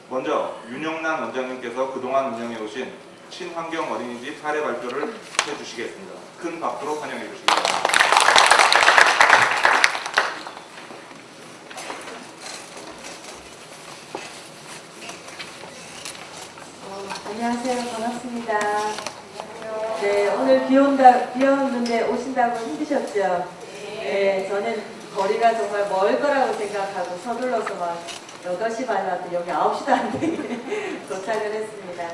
먼저 윤영란 원장님께서 그동안 운영해 오신 친환경 어린이집 사례 발표를 해주시겠습니다. 큰 박수로 환영해 주시기 바랍니다. 안녕하세요. 반갑습니다. 네, 오늘 비 오는데 오신다고 힘드셨죠? 네, 저는 거리가 정말 멀 거라고 생각하고 서둘러서 막 8시 반에 왔더니 여기 9시도 안 되게 도착을 했습니다.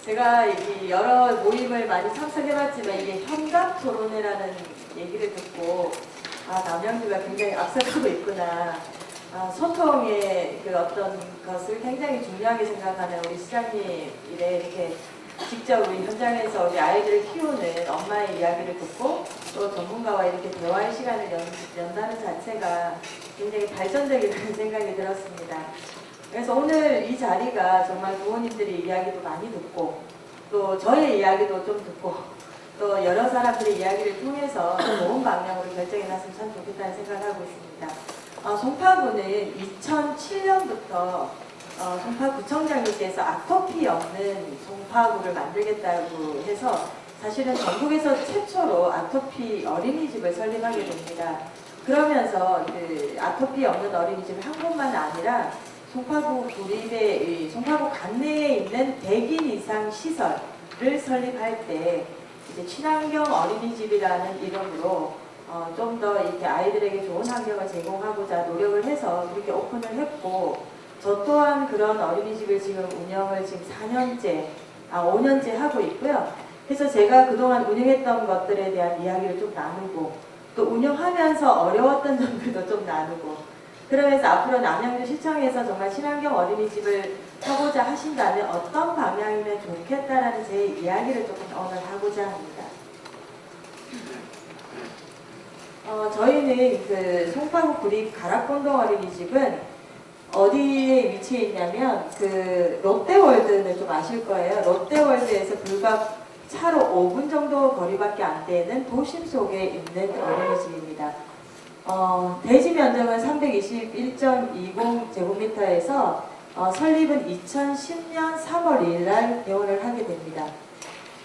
제가 이 여러 모임을 많이 참석해봤지만 이게 현각 토론회라는 얘기를 듣고 남양주가 굉장히 앞서가고 있구나. 소통의 그 어떤 것을 굉장히 중요하게 생각하는 우리 시장님 이렇게 직접 우리 현장에서 우리 아이들을 키우는 엄마의 이야기를 듣고 또 전문가와 이렇게 대화의 시간을 연다는 자체가 굉장히 발전적이라는 생각이 들었습니다. 그래서 오늘 이 자리가 정말 부모님들의 이야기도 많이 듣고 또 저의 이야기도 좀 듣고 또 여러 사람들의 이야기를 통해서 좋은 방향으로 결정해 놨으면 참 좋겠다는 생각을 하고 있습니다. 송파구는 2007년부터 송파구청장님께서 아토피 없는 송파구를 만들겠다고 해서 사실은 전국에서 최초로 아토피 어린이집을 설립하게 됩니다. 그러면서 그 아토피 없는 어린이집을 한 곳만 아니라 송파구 구립의 송파구 관내에 있는 100인 이상 시설을 설립할 때 이제 친환경 어린이집이라는 이름으로 좀 더 이렇게 아이들에게 좋은 환경을 제공하고자 노력을 해서 그렇게 오픈을 했고, 저 또한 그런 어린이집을 지금 운영을 지금 5년째 하고 있고요. 그래서 제가 그동안 운영했던 것들에 대한 이야기를 좀 나누고 또 운영하면서 어려웠던 점들도 좀 나누고, 그러면서 앞으로 남양주시청에서 정말 친환경 어린이집을 하고자 하신다면 어떤 방향이면 좋겠다라는 제 이야기를 조금 오늘 하고자 합니다. 저희는 그 송파구 구립 가락공동 어린이집은 어디에 위치해 있냐면 그 롯데월드는 좀 아실 거예요. 롯데월드에서 불과 차로 5분 정도 거리밖에 안 되는 도심 속에 있는 어린이집입니다. 대지 면적은 321.20제곱미터에서 설립은 2010년 3월 2일 개원을 하게 됩니다.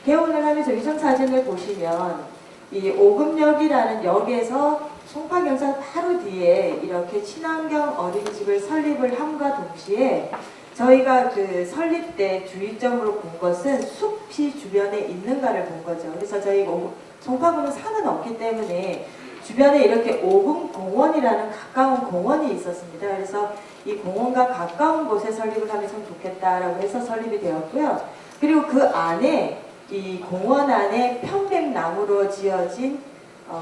개원을 하면서 위성 사진을 보시면 이 오금역이라는 역에서 송파경찰 바로 뒤에 이렇게 친환경 어린이집을 설립을 함과 동시에 저희가 그 설립 때 주의점으로 본 것은 숲이 주변에 있는가를 본 거죠. 그래서 저희 송파구는 산은 없기 때문에 주변에 이렇게 오금공원이라는 가까운 공원이 있었습니다. 그래서 이 공원과 가까운 곳에 설립을 하면 참 좋겠다라고 해서 설립이 되었고요. 그리고 그 안에 이 공원 안에 편백나무로 지어진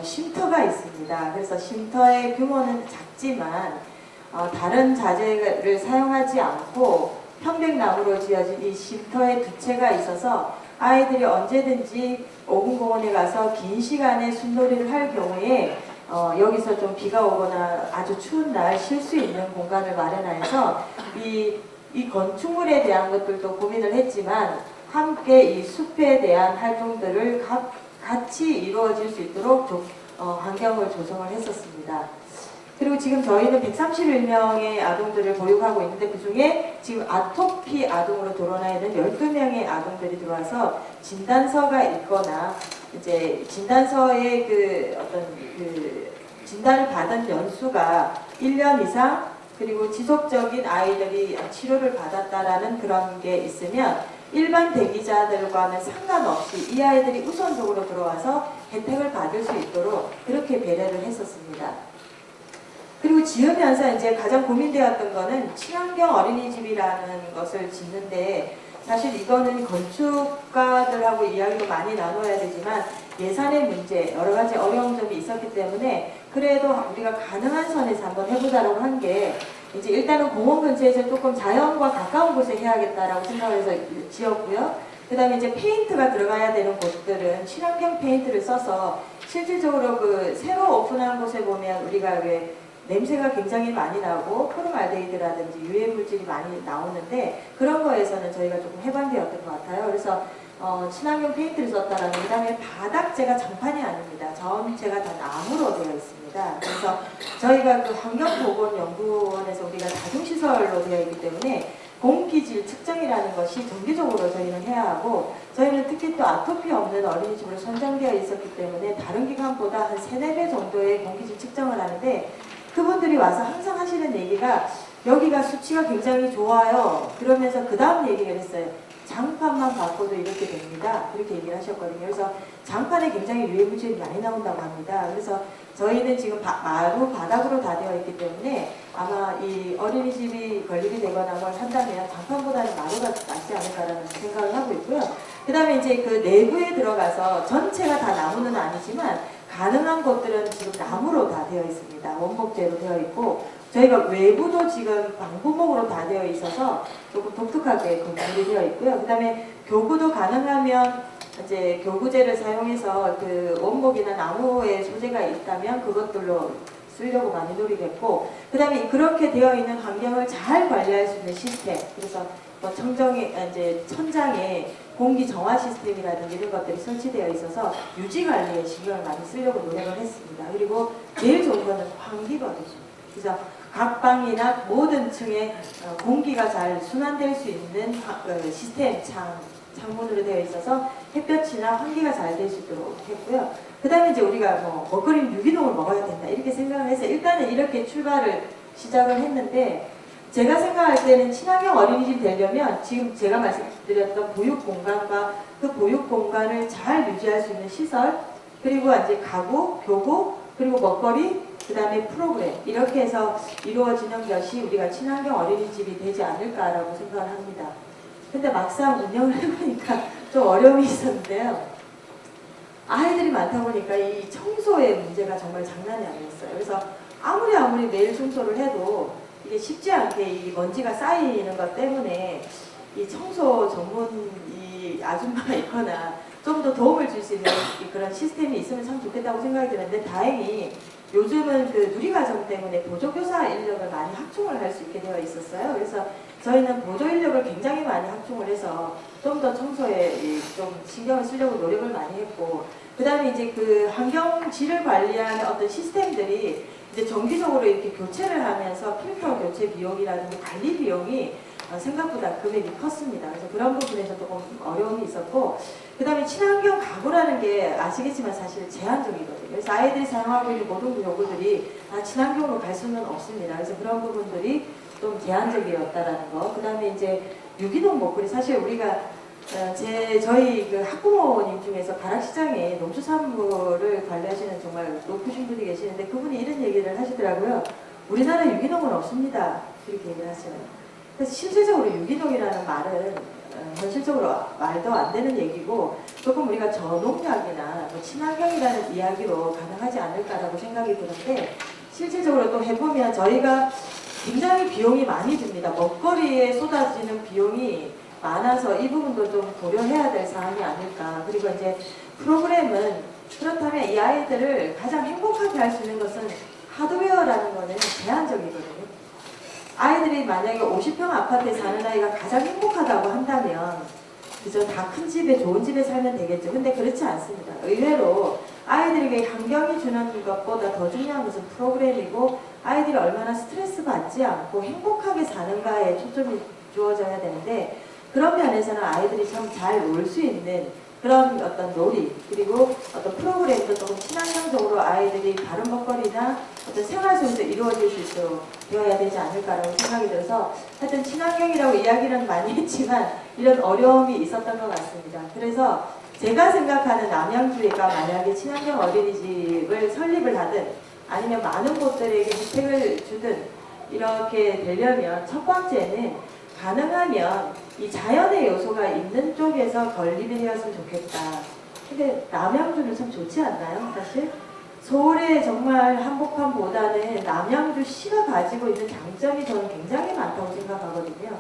쉼터가 있습니다. 그래서 쉼터의 규모는 작지만 다른 자재를 사용하지 않고 편백나무로 지어진 이 쉼터에 두 채가 있어서 아이들이 언제든지 오금공원에 가서 긴 시간에 숲놀이를 할 경우에 여기서 좀 비가 오거나 아주 추운 날 쉴 수 있는 공간을 마련해서 이 건축물에 대한 것들도 고민을 했지만 함께 이 숲에 대한 활동들을 같이 이루어질 수 있도록 환경을 조성을 했었습니다. 그리고 지금 저희는 131명의 아동들을 보육하고 있는데 그 중에 지금 아토피 아동으로 들어와 있는 12명의 아동들이 들어와서 진단서가 있거나 이제 진단서의 진단을 받은 연수가 1년 이상 그리고 지속적인 아이들이 치료를 받았다라는 그런 게 있으면 일반 대기자들과는 상관없이 이 아이들이 우선적으로 들어와서 혜택을 받을 수 있도록 그렇게 배려를 했었습니다. 그리고 지으면서 이제 가장 고민되었던 거는 친환경 어린이집이라는 것을 짓는데 사실 이거는 건축가들하고 이야기도 많이 나눠야 되지만 예산의 문제, 여러 가지 어려운 점이 있었기 때문에 그래도 우리가 가능한 선에서 한번 해보자라고 한 게 이제 일단은 공원 근처에서 조금 자연과 가까운 곳에 해야겠다라고 생각을 해서 지었고요. 그 다음에 이제 페인트가 들어가야 되는 곳들은 친환경 페인트를 써서 실질적으로 그 새로 오픈한 곳에 보면 우리가 왜 냄새가 굉장히 많이 나고 포름알데히드라든지 유해 물질이 많이 나오는데 그런 거에서는 저희가 조금 해방되었던 것 같아요. 그래서 친환경 페인트를 썼다라는 그 다음에 바닥재가 장판이 아닙니다. 전체가 다 나무로 되어 있습니다. 그래서 저희가 그 환경보건연구원에서 우리가 다중시설로 되어 있기 때문에 공기질 측정이라는 것이 정기적으로 저희는 해야 하고, 저희는 특히 또 아토피 없는 어린이집으로 선정되어 있었기 때문에 다른 기관보다 한 3, 4배 정도의 공기질 측정을 하는데, 그분들이 와서 항상 하시는 얘기가 여기가 수치가 굉장히 좋아요. 그러면서 그 다음 얘기를 했어요. 장판만 바꿔도 이렇게 됩니다. 그렇게 얘기를 하셨거든요. 그래서 장판에 굉장히 유해물질이 많이 나온다고 합니다. 그래서 저희는 지금 마루 바닥으로 다 되어 있기 때문에 아마 이 어린이집이 건립이 되거나 뭘 한다면 장판보다는 마루가 낫지 않을까라는 생각을 하고 있고요. 그 다음에 이제 그 내부에 들어가서 전체가 다 나무는 아니지만 가능한 곳들은 지금 나무로 다 되어 있습니다. 원목재로 되어 있고, 저희가 외부도 지금 방부목으로 다 되어 있어서 조금 독특하게 건물이 되어 있고요. 그 다음에 교구도 가능하면 이제 교구재를 사용해서 그 원목이나 나무의 소재가 있다면 그것들로 쓰려고 많이 노리겠고, 그 다음에 그렇게 되어 있는 환경을 잘 관리할 수 있는 시스템, 그래서 뭐 이제 천장에 공기 정화 시스템이라든지 이런 것들이 설치되어 있어서 유지 관리에 신경을 많이 쓰려고 노력을 했습니다. 그리고 제일 좋은 거는 환기거든요. 그래서 각 방이나 모든 층에 공기가 잘 순환될 수 있는 시스템 창문으로 되어 있어서 햇볕이나 환기가 잘 될 수 있도록 했고요. 그 다음에 이제 우리가 먹거리는 유기농을 먹어야 된다 이렇게 생각을 해서 일단은 이렇게 출발을 시작을 했는데, 제가 생각할 때는 친환경 어린이집 되려면 지금 제가 말씀드렸던 보육 공간과 그 보육 공간을 잘 유지할 수 있는 시설, 그리고 이제 가구, 교구, 그리고 먹거리, 그 다음에 프로그램, 이렇게 해서 이루어지는 것이 우리가 친환경 어린이집이 되지 않을까라고 생각을 합니다. 근데 막상 운영을 해보니까 좀 어려움이 있었는데요. 아이들이 많다 보니까 이 청소의 문제가 정말 장난이 아니었어요. 그래서 아무리 매일 청소를 해도 이게 쉽지 않게 이 먼지가 쌓이는 것 때문에 이 청소 전문 이 아줌마가 있거나 좀 더 도움을 줄 수 있는 그런 시스템이 있으면 참 좋겠다고 생각이 드는데, 다행히 요즘은 그 누리과정 때문에 보조교사 인력을 많이 확충을 할 수 있게 되어 있었어요. 그래서 저희는 보조 인력을 굉장히 많이 확충을 해서 좀 더 청소에 좀 신경을 쓰려고 노력을 많이 했고, 그 다음에 이제 그 환경질을 관리하는 어떤 시스템들이 이제 정기적으로 이렇게 교체를 하면서 필터 교체 비용이라든지 관리 비용이 생각보다 금액이 컸습니다. 그래서 그런 부분에서 조금 어려움이 있었고, 그 다음에 친환경 가구라는 게 아시겠지만 사실 제한적이거든요. 그래서 아이들이 사용하고 있는 모든 요구들이 다 친환경으로 갈 수는 없습니다. 그래서 그런 부분들이 좀 제한적이었다라는 거. 그 다음에 이제 유기농 먹거리, 사실 우리가 저희 그 학부모님 중에서 가락시장에 농수산물을 관리하시는 정말 높으신 분이 계시는데, 그분이 이런 얘기를 하시더라고요. 우리나라 유기농은 없습니다. 이렇게 얘기를 하시는. 그래서 실질적으로 유기농이라는 말은 현실적으로 말도 안 되는 얘기고, 조금 우리가 저농약이나 뭐 친환경이라는 이야기로 가능하지 않을까라고 생각이 드는데, 실질적으로 또 해보면 저희가 굉장히 비용이 많이 듭니다. 먹거리에 쏟아지는 비용이 많아서 이 부분도 좀 고려해야 될 사항이 아닐까. 그리고 이제 프로그램은, 그렇다면 이 아이들을 가장 행복하게 할 수 있는 것은 하드웨어라는 거는 제한적이거든요. 아이들이 만약에 50평 아파트에 사는 아이가 가장 행복하다고 한다면 그저 다 큰 집에 좋은 집에 살면 되겠죠. 근데 그렇지 않습니다. 의외로 아이들에게 환경이 주는 것보다 더 중요한 것은 프로그램이고, 아이들이 얼마나 스트레스 받지 않고 행복하게 사는가에 초점이 주어져야 되는데, 그런 면에서는 아이들이 참 잘 놀 수 있는 그런 어떤 놀이, 그리고 어떤 프로그램도 조금 친환경적으로 아이들이 다른 먹거리나 어떤 생활 속에서 이루어질 수 있도록 되어야 되지 않을까라고 생각이 들어서, 하여튼 친환경이라고 이야기는 많이 했지만 이런 어려움이 있었던 것 같습니다. 그래서 제가 생각하는 남양주가 만약에 친환경 어린이집을 설립을 하든 아니면 많은 곳들에게 혜택을 주든 이렇게 되려면 첫 번째는 가능하면 이 자연의 요소가 있는 쪽에서 건립이 되었으면 좋겠다. 근데 남양주는 참 좋지 않나요? 사실 서울의 정말 한복판보다는 남양주시가 가지고 있는 장점이 저는 굉장히 많다고 생각하거든요.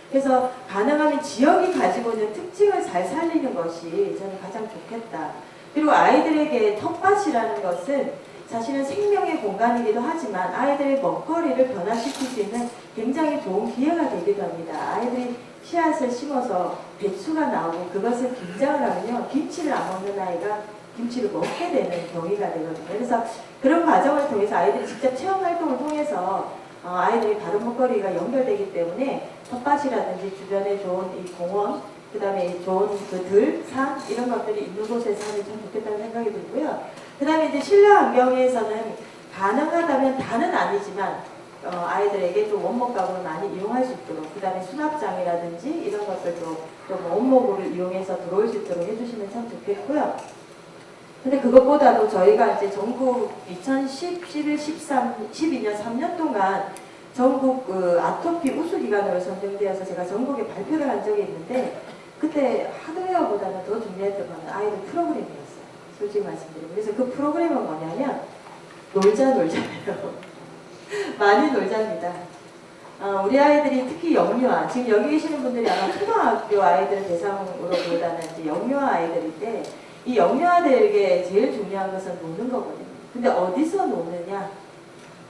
그래서 가능하면 지역이 가지고 있는 특징을 잘 살리는 것이 저는 가장 좋겠다. 그리고 아이들에게 텃밭이라는 것은 사실은 생명의 공간이기도 하지만 아이들의 먹거리를 변화시킬 수 있는 굉장히 좋은 기회가 되기도 합니다. 아이들이 씨앗을 심어서 배추가 나오고 그것을 김장을 하면요, 김치를 안 먹는 아이가 김치를 먹게 되는 경위가 되거든요. 그래서 그런 과정을 통해서 아이들이 직접 체험활동을 통해서 아이들이 다른 먹거리가 연결되기 때문에 텃밭이라든지 주변에 좋은 이 공원, 그 다음에 좋은 그 들, 산 이런 것들이 있는 곳에서 하면 참 좋겠다는 생각이 들고요. 그 다음에 이제 실내 환경에서는 가능하다면 다는 아니지만 아이들에게 좀 원목가구를 많이 이용할 수 있도록, 그 다음에 수납장이라든지 이런 것들도 좀 원목을 이용해서 들어올 수 있도록 해주시면 참 좋겠고요. 근데 그것보다도 저희가 이제 전국 2010, 11, 13, 12년 3년 동안 전국 그 아토피 우수기관으로 선정되어서 제가 전국에 발표를 한 적이 있는데, 그때 하드웨어보다는 더 중요했던 건 아이들 프로그램이었어요. 솔직히 말씀드리면. 그래서 그 프로그램은 뭐냐면 놀자예요. 많이 놀자입니다. 우리 아이들이 특히 영유아, 지금 여기 계시는 분들이 아마 초등학교 아이들 대상으로 보다는 이제 영유아 아이들인데, 이 영유아들에게 제일 중요한 것은 노는 거거든요. 근데 어디서 노느냐?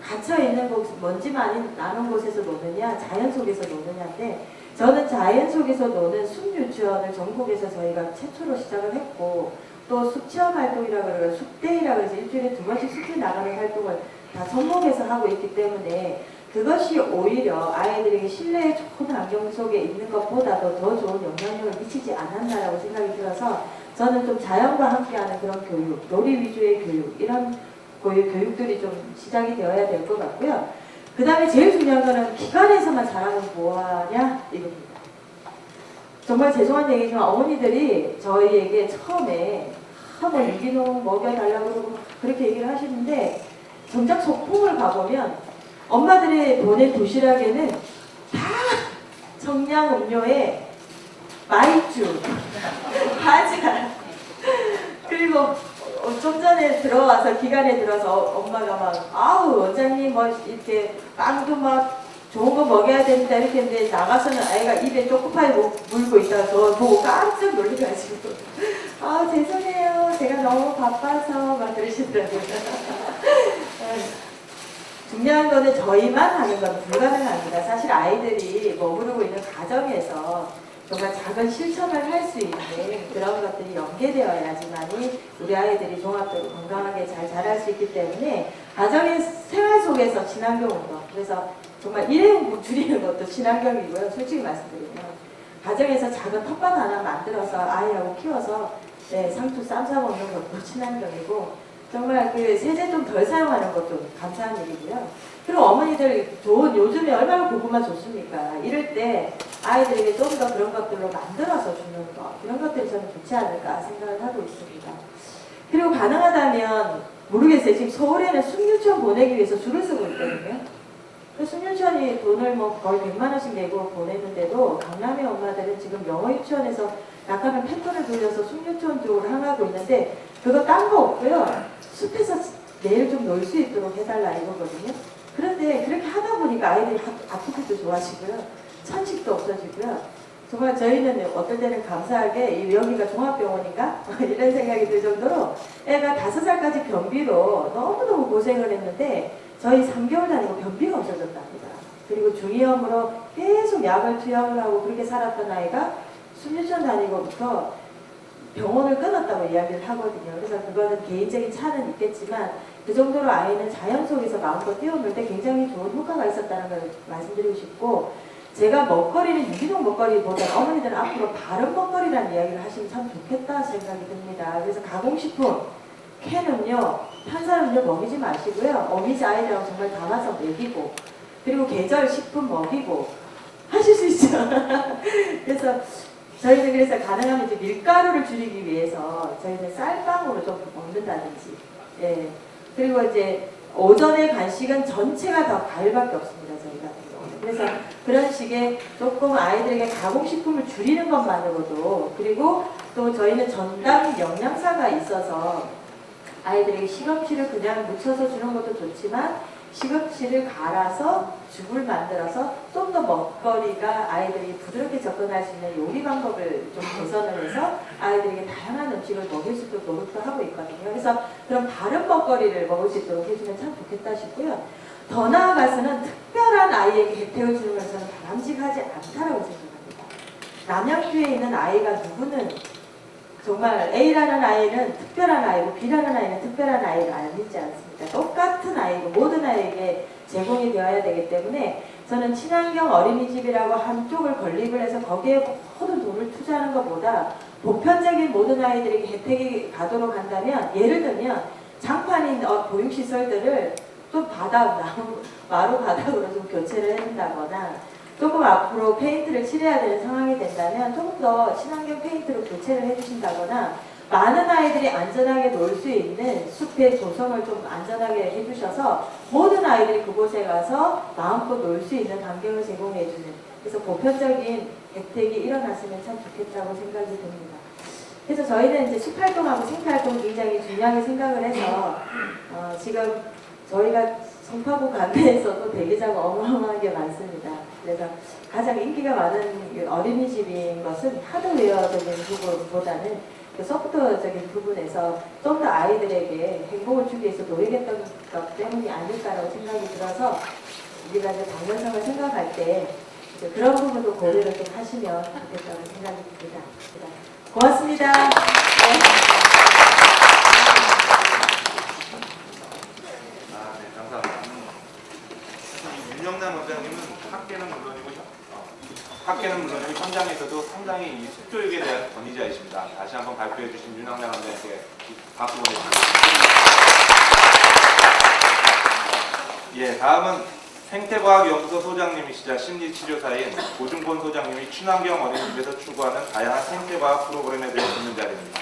갇혀있는 곳, 먼지 많이 나는 곳에서 노느냐, 자연 속에서 노느냐인데, 저는 자연 속에서 노는 숲유치원을 전국에서 저희가 최초로 시작을 했고, 또 숲체험 활동이라고 그래요. 숲데이라고 해서 일주일에 2번씩 숲에 나가는 활동을 다 접목해서 하고 있기 때문에, 그것이 오히려 아이들에게 실내의 좋은 환경 속에 있는 것보다도 더 좋은 영향력을 미치지 않았나라고 생각이 들어서, 저는 좀 자연과 함께하는 그런 교육, 놀이 위주의 교육, 이런 교육들이 좀 시작이 되어야 될 것 같고요. 그 다음에 제일 중요한 거는 기관에서만 잘하면 뭐하냐 이겁니다. 정말 죄송한 얘기지만 어머니들이 저희에게 처음에 뭐 유기농 먹여달라고 그러고 그렇게 얘기를 하시는데, 정작 소풍을 가보면 엄마들이 보낸 도시락에는 다 청량 음료에 마이쮸, 과자, 그리고 좀 전에 들어와서 기간에 들어서 엄마가 막 아우 원장님 뭐 이렇게 빵도 막 좋은 거 먹여야 된다 이렇게 했는데, 나가서는 아이가 입에 초코파이 물고 있다가 저 보고 깜짝 놀래가지고 아 죄송해요 제가 너무 바빠서 막 그러시더라고요. 중요한 거는 저희만 하는 건 불가능합니다. 사실 아이들이 머무르고 있는 가정에서 정말 작은 실천을 할 수 있는 그런 것들이 연계되어야지만이 우리 아이들이 종합적으로 건강하게 잘 자랄 수 있기 때문에, 가정의 생활 속에서 친환경 운동, 그래서 정말 일회용품 줄이는 것도 친환경이고요. 솔직히 말씀드리면 가정에서 작은 텃밭 하나 만들어서 아이하고 키워서 상추 쌈 싸먹는 것도 친환경이고, 정말 그 세제 좀 덜 사용하는 것도 감사한 일이고요. 그리고 어머니들 좋은, 요즘에 얼마나 고구마 좋습니까? 이럴 때 아이들에게 좀 더 그런 것들로 만들어서 주는 거, 이런 것들이 저는 좋지 않을까 생각을 하고 있습니다. 그리고 가능하다면 모르겠어요. 지금 서울에는 숲유치원 보내기 위해서 줄을 서고 있거든요. 그 숲유치원이 돈을 뭐 거의 100만 원씩 내고 보내는데도 강남의 엄마들은 지금 영어 유치원에서 약간은 패턴을 돌려서 숲유치원 쪽으로 향하고 있는데, 그거 딴 거 없고요. 숲에서 내일 좀 놀 수 있도록 해달라 이거거든요. 그런데 그렇게 하다 보니까 아이들이 아프기도 좋아지고요. 천식도 없어지고요. 정말 저희는 어떨 때는 감사하게 여기가 종합병원인가? 이런 생각이 들 정도로 애가 5살까지 변비로 너무너무 고생을 했는데 저희 3개월 다니고 변비가 없어졌답니다. 그리고 중이염으로 계속 약을 투약을 하고 그렇게 살았던 아이가 숲유치원 다니고부터 병원을 끊었다고 이야기를 하거든요. 그래서 그거는 개인적인 차는 있겠지만 그 정도로 아이는 자연 속에서 마음껏 뛰어놀 때 굉장히 좋은 효과가 있었다는 걸 말씀드리고 싶고, 제가 먹거리는 유기농 먹거리보다 어머니들은 앞으로 바른 먹거리라는 이야기를 하시면 참 좋겠다 생각이 듭니다. 그래서 가공식품, 캔음료, 탄산음료 먹이지 마시고요. 어미지 아이들하고 정말 담아서 먹이고, 그리고 계절 식품 먹이고 하실 수 있죠. 그래서 저희는 그래서 가능하면 이제 밀가루를 줄이기 위해서 저희는 쌀빵으로 좀 먹는다든지, 예. 그리고 이제 오전의 간식은 전체가 다 과일밖에 없습니다. 저희 같은 경우는. 그래서 그런 식의 조금 아이들에게 가공식품을 줄이는 것만으로도, 그리고 또 저희는 전담 영양사가 있어서 아이들에게 시금치를 그냥 묻혀서 주는 것도 좋지만 시금치를 갈아서 죽을 만들어서 좀 더 먹거리가 아이들이 부드럽게 접근할 수 있는 요리 방법을 좀 개선을 해서 아이들에게 다양한 음식을 먹일 수 있도록 노력도 하고 있거든요. 그래서 그런 바른 먹거리를 먹을 수 있도록 해주면 참 좋겠다 싶고요. 더 나아가서는 특별한 아이에게 혜택을 주는 것은 바람직하지 않다라고 생각합니다. 남양주에 있는 아이가 누구는 정말 A라는 아이는 특별한 아이고 B라는 아이는 특별한 아이가 아니지 않습니까? 똑같은 아이고 모든 아이에게 제공이 되어야 되기 때문에 저는 친환경 어린이집이라고 한쪽을 건립을 해서 거기에 모든 돈을 투자하는 것보다 보편적인 모든 아이들에게 혜택이 가도록 한다면, 예를 들면 장판인 보육시설들을 좀 마루 바닥으로 좀 교체를 해준다거나, 조금 앞으로 페인트를 칠해야 되는 상황이 된다면 조금 더 친환경 페인트로 교체를 해주신다거나, 많은 아이들이 안전하게 놀 수 있는 숲의 조성을 좀 안전하게 해주셔서 모든 아이들이 그곳에 가서 마음껏 놀 수 있는 환경을 제공해주는, 그래서 보편적인 혜택이 일어났으면 참 좋겠다고 생각이 듭니다. 그래서 저희는 이제 숲활동하고 생태활동 굉장히 중요하게 생각을 해서 지금 저희가 송파구 관내에서도 대기자가 어마어마하게 많습니다. 그래서 가장 인기가 많은 어린이집인 것은 하드웨어적인 부분보다는 그 소프트웨어적인 부분에서 좀 더 아이들에게 행복을 주기 위해서 노력했던 것 때문이 아닐까라고 생각이 들어서 우리가 이제 방면성을 생각할 때 이제 그런 부분도 고려를 좀 하시면 좋겠다고 생각이 듭니다. 고맙습니다. 네. 윤영남 원장님은 학계는 물론이고 현장에서도 상당히 이 숲교육에 대한 권위자이십니다. 다시 한번 발표해 주신 윤영남 원장님께 박수 보내드립니다. 예, 다음은 생태과학연구소 소장님이시자 심리치료사인 고중권 소장님이 친환경 어린이집에서 추구하는 다양한 생태과학 프로그램에 대해 듣는 자리입니다.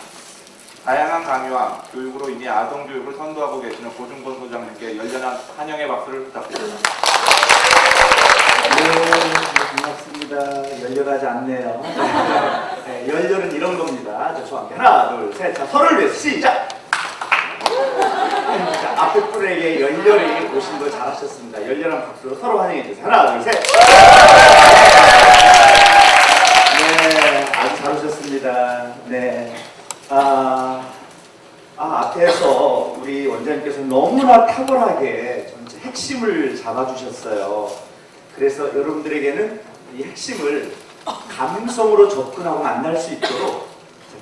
다양한 강의와 교육으로 인해 아동교육을 선도하고 계시는 고중권 소장님께 열렬한 환영의 박수를 부탁드립니다. 네, 반갑습니다. 열렬하지 않네요. 네, 열렬은 이런 겁니다. 자, 저와 함께 하나, 둘, 셋. 자, 서로를 위해서 시작! 자, 앞에 분에게 열렬히 오신 거 잘하셨습니다. 열렬한 박수로 서로 환영해 주세요. 하나, 둘, 셋! 네, 아주 잘하셨습니다. 네. 앞에서 우리 원장님께서 너무나 탁월하게 전체 핵심을 잡아주셨어요. 그래서 여러분들에게는 이 핵심을 감성으로 접근하고 만날 수 있도록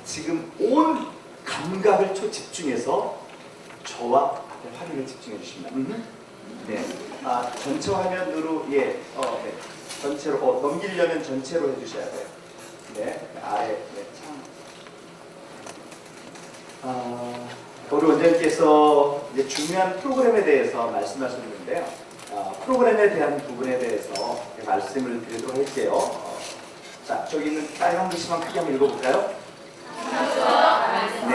지금 온 감각을 집중해서 저와 앞에 화면을 집중해 주십니다. 네. 전체 화면으로, 네. 전체로, 넘기려면 전체로 해주셔야 돼요. 네. 아래, 네. 우리 원장님께서 이제 중요한 프로그램에 대해서 말씀하셨는데요. 프로그램에 대한 부분에 대해서 말씀을 드리도록 할게요. 자, 저기 있는 빨간 글씨만 크게 한번 읽어볼까요? 네.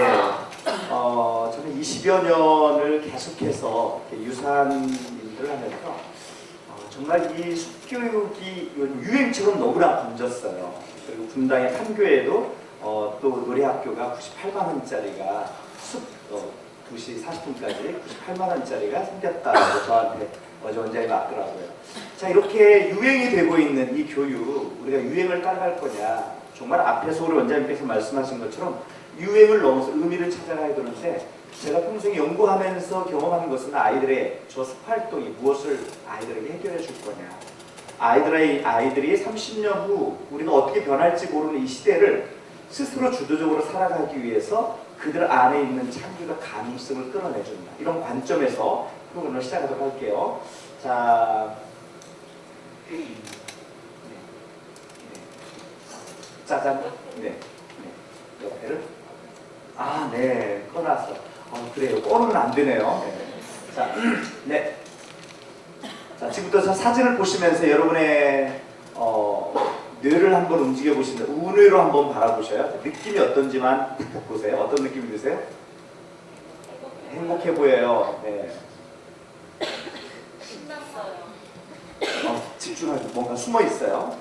저는 20여 년을 계속해서 유산 일을 하면서 정말 이 숲교육이 유행처럼 너무나 번졌어요. 그리고 분당의 판교에도 또 노래학교가 98만 원짜리가 2시 40분까지 98만 원짜리가 생겼다고 저한테 어제 원장님이 맞더라고요. 자, 이렇게 유행이 되고 있는 이 교육, 우리가 유행을 따라갈 거냐, 정말 앞에서 우리 원장님께서 말씀하신 것처럼 유행을 넘어서 의미를 찾아가야 되는데, 제가 평생 연구하면서 경험하는 것은 아이들의 저 숲활동이 무엇을 아이들에게 해결해 줄 거냐, 아이들이 30년 후 우리가 어떻게 변할지 모르는 이 시대를 스스로 주도적으로 살아가기 위해서 그들 안에 있는 창조적 가능성을 끌어내준다. 이런 관점에서 프로그램을 시작하도록 할게요. 자, 짜잔. 네. 옆에를. 네. 꺼놨어. 그래요. 꺼놓으면 안 되네요. 네. 자, 네. 자, 지금부터 사진을 보시면서 여러분의 뇌를 한번 움직여 보신다. 우뇌로 한번 바라보셔요. 느낌이 어떤지만 보세요. 어떤 느낌이 드세요? 행복해 보여요. 네. 집중하고 뭔가 숨어 있어요.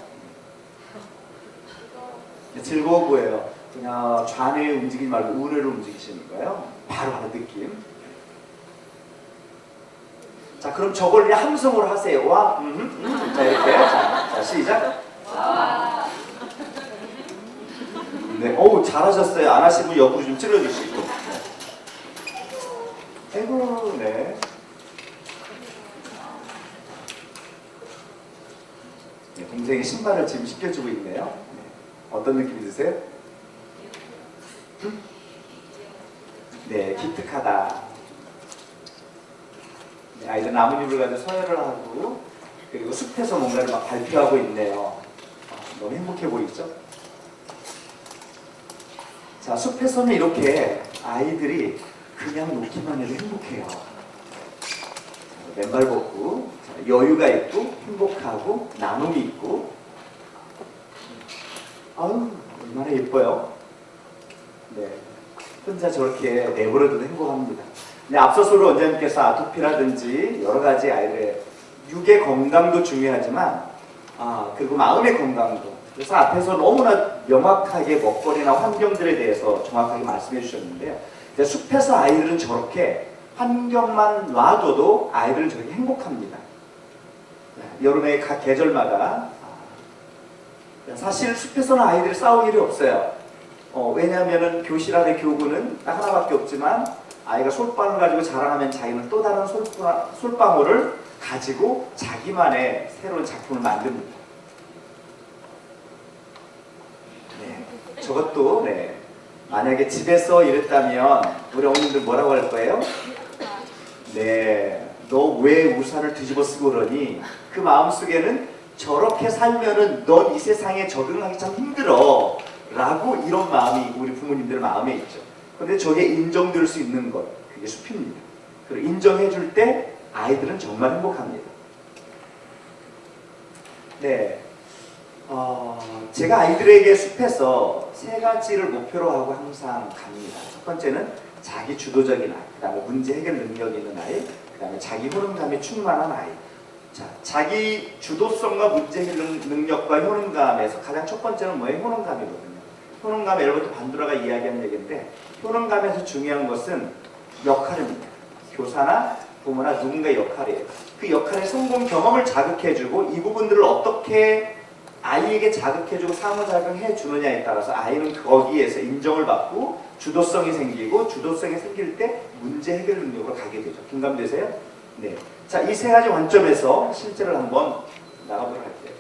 즐거워 보여요. 그냥 좌뇌 움직이지 말고 우뇌로 움직이시는 거예요. 바로 느낌. 자, 그럼 저걸 함성으로 하세요. 와, 자, 이렇게. 자, 시작. 네, 잘하셨어요. 안 하신 분 옆으로 좀 찔러주시고. 아이고, 네. 네, 동생이 신발을 지금 신겨주고 있네요. 네. 어떤 느낌이 드세요? 네, 기특하다. 네, 아이들 나뭇잎을 가지고 서열을 하고 그리고 숲에서 뭔가를 막 발표하고 있네요. 너무 행복해 보이죠? 자, 숲에서는 이렇게 아이들이 그냥 놓기만 해도 행복해요. 맨발 걷고 여유가 있고 행복하고 나눔이 있고 아유 얼마나 예뻐요. 네, 혼자 저렇게 내버려둬도 행복합니다. 네, 앞서서 우리 원장님께서 아토피라든지 여러 가지 아이들의 육의 건강도 중요하지만 그리고 마음의 건강도, 그래서 앞에서 너무나 명확하게 먹거리나 환경들에 대해서 정확하게 말씀해 주셨는데요. 숲에서 아이들은 저렇게 환경만 놔둬도 아이들은 저렇게 행복합니다. 여름의 각 계절마다 사실 숲에서는 아이들이 싸울 일이 없어요. 왜냐하면 교실 안에 교구는 딱 하나밖에 없지만 아이가 솔방울 가지고 자랑하면 자기는 또 다른 솔방울을 가지고 자기만의 새로운 작품을 만듭니다. 네, 저것도 네, 만약에 집에서 이랬다면 우리 어머님들 뭐라고 할 거예요? 네, 너 왜 우산을 뒤집어 쓰고 그러니? 그 마음속에는 저렇게 살면은 넌 이 세상에 적응하기 참 힘들어 라고 이런 마음이 우리 부모님들 마음에 있죠. 그런데 저게 인정될 수 있는 것, 그게 숲입니다. 그리고 인정해 줄 때 아이들은 정말 행복합니다. 네, 제가 아이들에게 숲에서 세 가지를 목표로 하고 항상 갑니다. 첫 번째는 자기 주도적인 아이, 그 다음에 문제 해결 능력이 있는 아이, 그 다음에 자기 효능감이 충만한 아이. 자, 자기 주도성과 문제 해결 능력과 효능감에서 가장 첫 번째는 뭐예요? 효능감이거든요. 효능감, 예를 들어 반두라가 이야기한 얘기인데, 효능감에서 중요한 것은 역할입니다. 교사나 부모나 누군가의 역할이에요. 그 역할의 성공 경험을 자극해주고 이 부분들을 어떻게 아이에게 자극해주고 상호작용해 주느냐에 따라서 아이는 거기에서 인정을 받고 주도성이 생기고, 주도성이 생길 때 문제 해결 능력으로 가게 되죠. 공감되세요? 네. 자, 이 세 가지 관점에서 실제를 한번 나가보도록 할게요.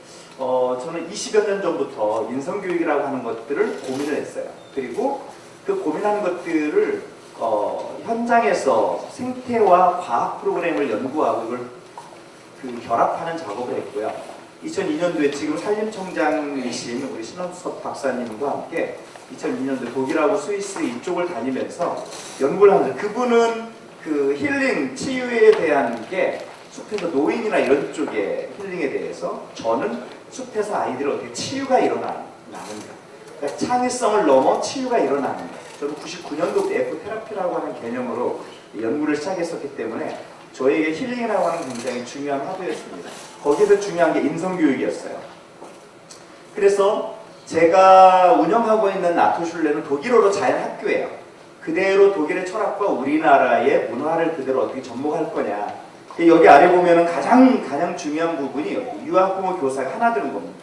저는 20여 년 전부터 인성교육이라고 하는 것들을 고민을 했어요. 그리고 그 고민하는 것들을 현장에서 생태와 과학 프로그램을 연구하고 이걸 결합하는 작업을 했고요. 2002년도에 지금 산림청장이신 우리 신원섭 박사님과 함께 2002년도에 독일하고 스위스 이쪽을 다니면서 연구를 하면서, 그분은 그 힐링, 치유에 대한 게 숲에서 노인이나 이런 쪽의 힐링에 대해서, 저는 숲에서 아이들이 어떻게 치유가 일어나는가, 그러니까 창의성을 넘어 치유가 일어나는가. 저는 99년도부터 에코테라피라고 하는 개념으로 연구를 시작했었기 때문에 저에게 힐링이라고 하는 굉장히 중요한 화두였습니다. 거기에서 중요한 게 인성교육이었어요. 그래서 제가 운영하고 있는 나토슐레는 독일어로 자연학교예요. 그대로 독일의 철학과 우리나라의 문화를 그대로 어떻게 접목할 거냐. 여기 아래 보면은 가장 중요한 부분이 유아부모 교사가 하나 되는 겁니다.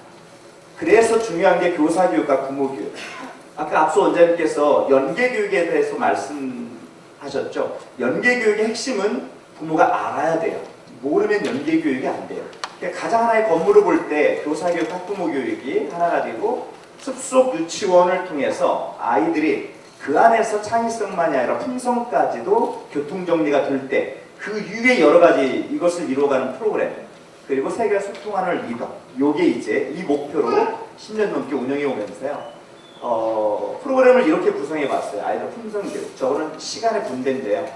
그래서 중요한 게 교사교육과 부모교육. 아까 앞서 원장님께서 연계교육에 대해서 말씀하셨죠. 연계교육의 핵심은 부모가 알아야 돼요. 모르면 연계교육이 안 돼요. 그러니까 가장 하나의 건물을 볼 때 교사교육, 학부모교육이 하나가 되고, 숲속 유치원을 통해서 아이들이 그 안에서 창의성만이 아니라 품성까지도 교통정리가 될 때 그 이후에 여러 가지 이것을 이루어가는 프로그램, 그리고 세계와 소통하는 리더, 요게 이제 이 목표로 10년 넘게 운영해 오면서요. 프로그램을 이렇게 구성해 봤어요. 아이들 품성교육. 저거는 시간의 분배인데요.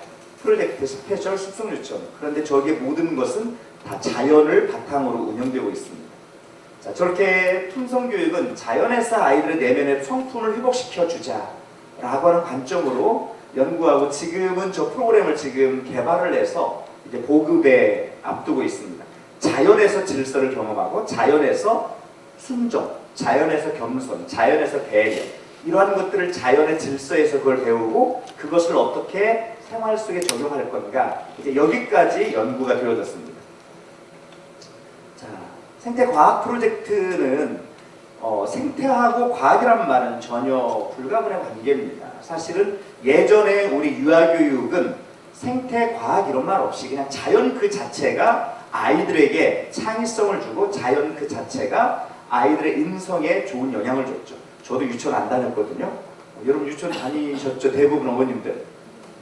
프로젝트 스페셜 숲속 유치원. 그런데 저기에 모든 것은 다 자연을 바탕으로 운영되고 있습니다. 자, 저렇게 품성교육은 자연에서 아이들의 내면의 성품을 회복시켜 주자 라고 하는 관점으로 연구하고, 지금은 저 프로그램을 지금 개발을 해서 이제 보급에 앞두고 있습니다. 자연에서 질서를 경험하고, 자연에서 순종, 자연에서 겸손, 자연에서 배려, 이러한 것들을 자연의 질서에서 그걸 배우고 그것을 어떻게 생활 속에 적용할 건가, 이제 여기까지 연구가 되어졌습니다. 자, 생태과학 프로젝트는 생태하고 과학이란 말은 전혀 불가분의 관계입니다. 사실은 예전에 우리 유아교육은 생태과학 이런 말 없이 그냥 자연 그 자체가 아이들에게 창의성을 주고, 자연 그 자체가 아이들의 인성에 좋은 영향을 줬죠. 저도 유치원 안 다녔거든요. 여러분 유치원 다니셨죠? 대부분 어머님들.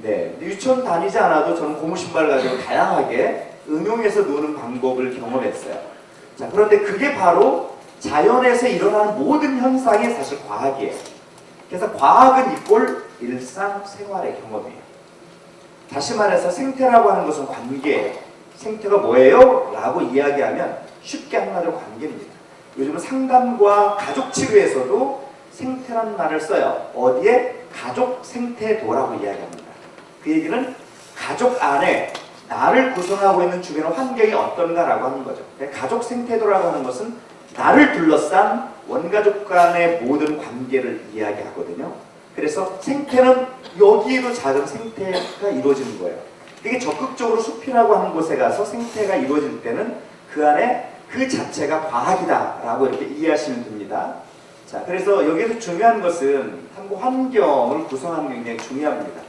네, 유치원 다니지 않아도 저는 고무 신발 가지고 다양하게 응용해서 노는 방법을 경험했어요. 자, 그런데 그게 바로 자연에서 일어나는 모든 현상이 사실 과학이에요. 그래서 과학은 이꼴 일상생활의 경험이에요. 다시 말해서 생태라고 하는 것은 관계예요. 생태가 뭐예요? 라고 이야기하면 쉽게 한마디로 관계입니다. 요즘은 상담과 가족 치료에서도 생태라는 말을 써요. 어디에? 가족 생태도라고 이야기합니다. 그 얘기는 가족 안에 나를 구성하고 있는 주변의 환경이 어떤가라고 하는 거죠. 가족 생태도라고 하는 것은 나를 둘러싼 원가족 간의 모든 관계를 이야기하거든요. 그래서 생태는 여기에도 작은 생태가 이루어지는 거예요. 이게 적극적으로 숲이라고 하는 곳에 가서 생태가 이루어질 때는 그 안에 그 자체가 과학이다라고 이렇게 이해하시면 됩니다. 자, 그래서 여기에서 중요한 것은 탐구 환경을 구성하는 게 굉장히 중요합니다.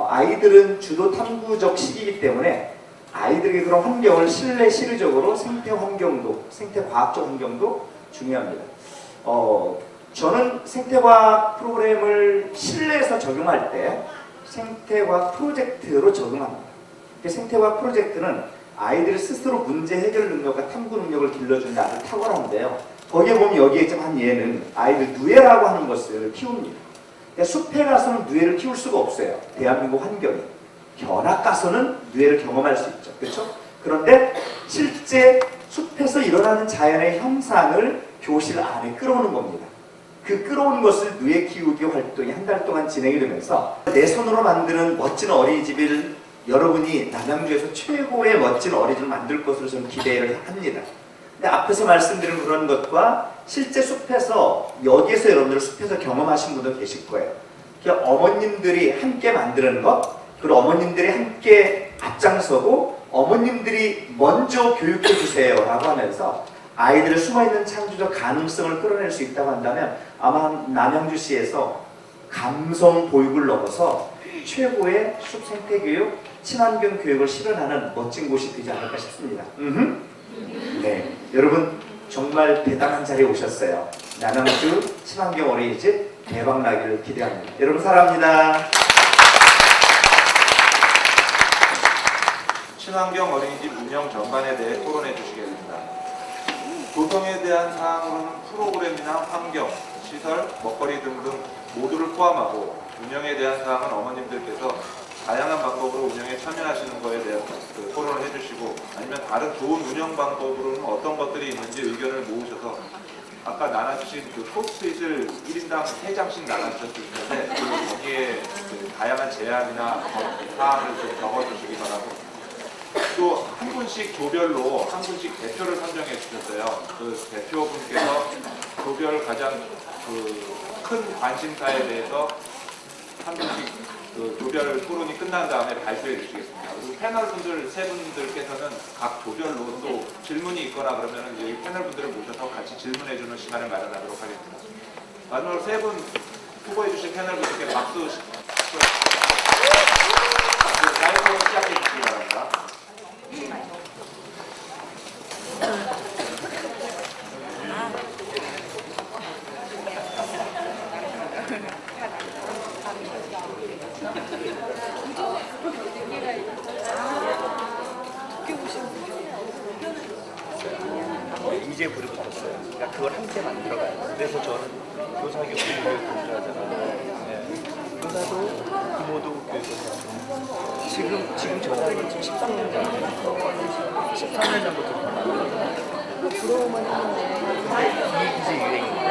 아이들은 주로 탐구적 시기이기 때문에 아이들에게 그런 환경을 실내 시르적으로 생태 환경도, 생태 과학적 환경도 중요합니다. 저는 생태과학 프로그램을 실내에서 적용할 때 생태과학 프로젝트로 적용합니다. 생태과학 프로젝트는 아이들 스스로 문제 해결 능력과 탐구 능력을 길러주는 아주 탁월한데요. 거기에 보면 여기에 좀 한 예는 아이들 누에라고 하는 것을 키웁니다. 숲에 가서는 누에를 키울 수가 없어요. 대한민국 환경이. 견학 가서는 누에를 경험할 수 있죠. 그렇죠? 그런데 실제 숲에서 일어나는 자연의 현상을 교실 안에 끌어오는 겁니다. 그 끌어온 것을 누에 키우기 활동이 한 달 동안 진행이 되면서 내 손으로 만드는 멋진 어린이집을 여러분이 남양주에서 최고의 멋진 어린이집을 만들 것으로 저는 기대를 합니다. 근데 앞에서 말씀드린 그런 것과 실제 숲에서 여기에서 여러분들 숲에서 경험하신 분도 계실 거예요. 그러니까 어머님들이 함께 만드는 것, 그리고 어머님들이 함께 앞장서고 어머님들이 먼저 교육해 주세요 라고 하면서 아이들의 숨어있는 창조적 가능성을 끌어낼 수 있다고 한다면 아마 남양주시에서 감성 보육을 넘어서 최고의 숲 생태교육, 친환경 교육을 실현하는 멋진 곳이 되지 않을까 싶습니다. 네, 여러분 정말 대단한 자리에 오셨어요. 남양주 친환경 어린이집 대박 나기를 기대합니다. 여러분 사랑합니다. 친환경 어린이집 운영 전반에 대해 토론해 주시겠습니다. 도성에 대한 사항으로는 프로그램이나 환경, 시설, 먹거리 등등 모두를 포함하고 운영에 대한 사항은 어머님들께서 다양한 방법으로 운영에 참여하시는 것에 대해서 토론을 해주시고 아니면 다른 좋은 운영 방법으로는 어떤 것들이 있는지 의견을 모으셔서 아까 나눠주신 그 포스트잇을 1인당 3장씩 나눠주셨을 텐데 거기에 다양한 제안이나 사항을 좀 적어주시기 바라고 또 한 분씩 조별로 한 분씩 대표를 선정해 주셨어요. 그 대표분께서 조별 가장 큰 관심사에 대해서 한 분씩 조별 토론이 끝난 다음에 발표해 주시겠습니다. 그리고 패널 분들 세 분들께서는 각 조별로 또 질문이 있거나 그러면 여기 패널 분들을 모셔서 같이 질문해 주는 시간을 마련하도록 하겠습니다. 마지막으로 세 분 후보해 주신 패널 분들께 박수 라이브로 시작해 주시기 바랍니다. 이제 불이 붙었어요. 그러니까 그걸 함께 만들어가요. 그래서 저는 교사교육 교육을 공부하잖아요. 네. 교사도 부모도 교육을 지금 저 사람은 지금 13년 전에 13년 전부터 만들어요. 부러워만 했는데 이제 유행입니다.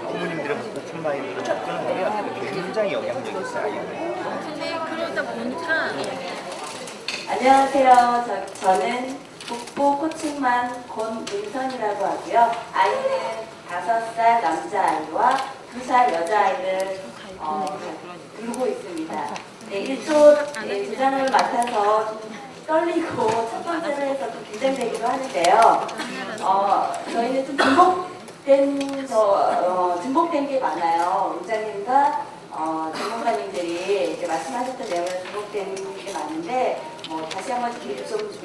부모님들은 오픈 마인드로 접근하면 굉장히 영향력이 있어요. 아이들이. 근데 그러다 보니까 안녕하세요. 저는 북부 코칭만 권민선이라고 하고요. 아이는 5살 남자아이와 2살 여자아이를 두고 있습니다. 네, 1조 부장을 맡아서 좀 떨리고 첫 번째로 해서 좀 긴장되기도 하는데요. 저희는 좀 중복된 게 많아요. 원장님과 전문가님들이 이제 말씀하셨던 내용을 중복된 게 많은데 다시 한번 좀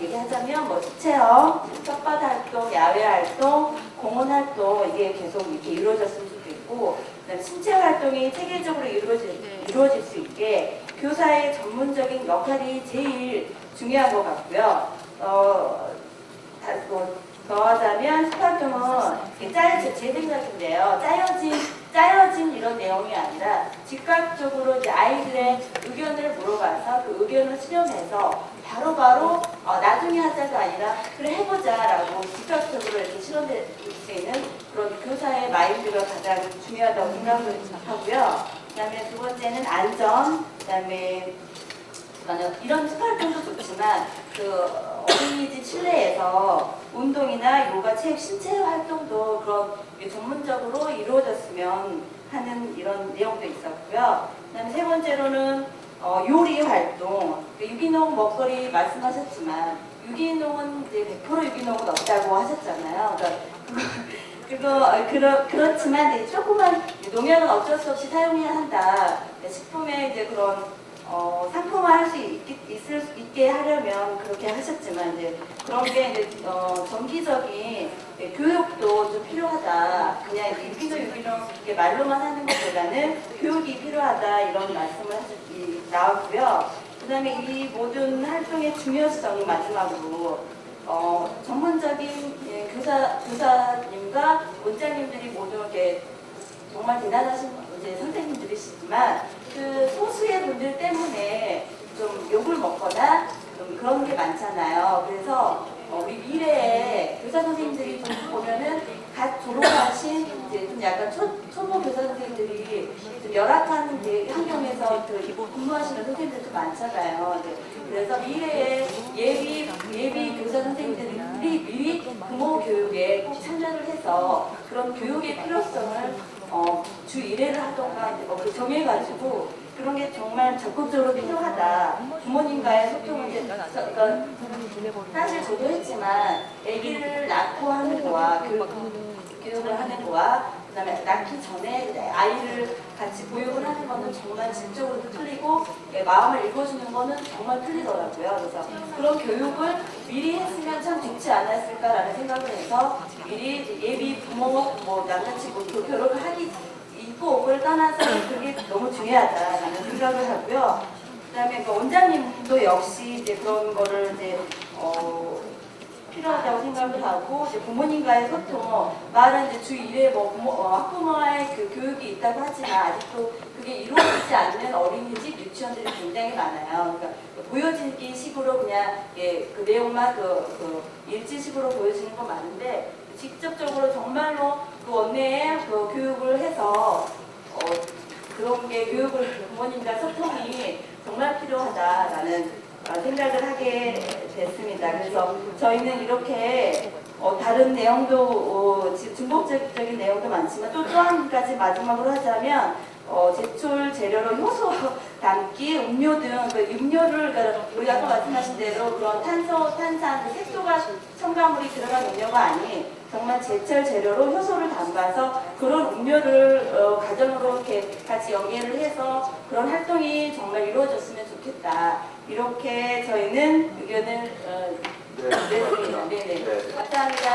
얘기하자면 수체험, 텃밭 활동, 야외 활동, 공원 활동 이게 계속 이렇게 이루어졌으면 좋겠고 되고, 그다음에 신체 활동이 체계적으로 이루어질 수 있게 교사의 전문적인 역할이 제일 중요한 것 같고요. 더 하자면 수활동은 제 생각인데요. 짜여진 이런 내용이 아니라 즉각적으로 이제 아이들의 의견을 물어봐서 그 의견을 수렴해서 바로바로 나중에 하자가 아니라 그래 해보자라고 즉각적으로 이렇게 실현될 수 있는 그런 교사의 마인드가 가장 중요하다고 생각을 하고요. 그다음에 두 번째는 안전, 그다음에 이런 스파르팅도 좋지만 그 어린이집 실내에서 운동이나 요가, 책, 신체 활동도 그런 전문적으로 이루어졌으면 하는 이런 내용도 있었고요. 그다음에 세 번째로는 요리 활동, 유기농 먹거리 말씀하셨지만 유기농은 이제 100% 유기농은 없다고 하셨잖아요. 그렇지만 이제 조그만 농약은 어쩔 수 없이 사용해야 한다. 식품에 이제 그런 상품화할 수 있게 하려면 그렇게 하셨지만 이제 그런 게 이제 정기적인 교육도 좀 필요하다. 그냥 유기농 이렇게 말로만 하는 것보다는 교육이 필요하다 이런 말씀을 나왔고요. 그다음에 이 모든 활동의 중요성 마지막으로 전문적인 교사님과 원장님들이 모두 이렇게 정말 대단하신 이제 선생님들이시지만 그 소수의 분들 때문에 좀 욕을 먹거나 좀 그런 게 많잖아요. 그래서 우리 미래에 교사 선생님들이 좀 보면은 갓 졸업하신 이제 좀 약간 초보 교사 선생님들이 좀 열악한 환경에서 근무하시는 선생님들 좀 많잖아요. 그래서 미래에 예비 교사 선생님들이 미리 부모 교육에 꼭 참여를 해서 그런 교육의 필요성을 주 1회를 하던가 정해가지고 그런 게 정말 적극적으로 필요하다. 부모님과의 소통을 그러니까 사실 저도 했지만 아기를 낳고 하는 거와 교육을 하는 거와 그다음에 낳기 전에 아이를 같이 보육을 하는 거는 정말 질적으로도 틀리고 마음을 읽어주는 거는 정말 틀리더라고요. 그래서 그런 교육을 미리 했으면 참 좋지 않았을까라는 생각을 해서 미리 예비 부모 남자친구 결혼을 하기 입고를 떠나서 그게 너무 중요하다라는 생각을 하고요. 그다음에 그 원장님도 역시 이제 그런 거를 이제 필요하다고 생각을 하고 이제 부모님과의 소통, 말은 이제 주 1회 학부모와의 그 교육이 있다고 하지만 아직도 그게 이루어지지 않는 어린이집, 유치원들이 굉장히 많아요. 그러니까 보여지기 식으로 그냥 그 내용만 일지식으로 보여지는 건 많은데 직접적으로 정말로 그 원내에 그 교육을 해서 그런 게 교육을 부모님과 소통이 정말 필요하다라는 생각을 하게 됐습니다. 그래서 저희는 이렇게 다른 내용도 중복적인 내용도 많지만 또 한 가지 마지막으로 하자면 제철 재료로 효소 담기, 음료 등 음료를 우리 아까 말씀하신 대로 그런 탄산, 색소가 첨가물이 들어간 음료가 아닌 정말 제철 재료로 효소를 담가서 그런 음료를 가정으로 이렇게 같이 연계를 해서 그런 활동이 정말 이루어졌으면 좋겠다. 이렇게 저희는 의견을 냈습니다. 네네. 감사합니다.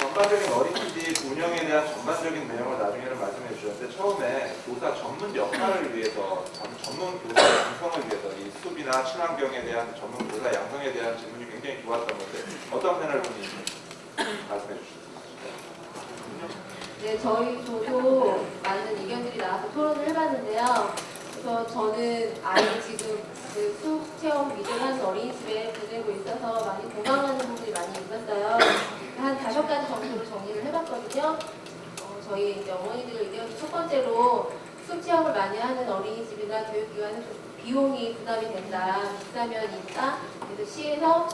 전반적인 어린이집 운영에 대한 전반적인 내용을 나중에는 말씀해 주셨는데 처음에 교사 전문 역할을 위해서 전문 교사 양성을 위해서 이 숲이나 친환경에 대한 전문 교사 양성에 대한 질문이 굉장히 좋았던 건데 어떤 패널분이 말씀해 주셨습니다. 네, 저도 많은 의견들이 나와서 토론을 해봤는데요. 그래서 저는 아이 지금 그 수업 체험 위주한 어린이집에 보내고 있어서 많이 공감하는 부분이 많이 있었어요. 한 5가지 정도로 정리를 해봤거든요. 저희 이제 어머니들 의견 첫 번째로 수업 체험을 많이 하는 어린이집이나 교육기관은 좀 비용이 부담이 된다. 비싸면 있다. 그래서 시에서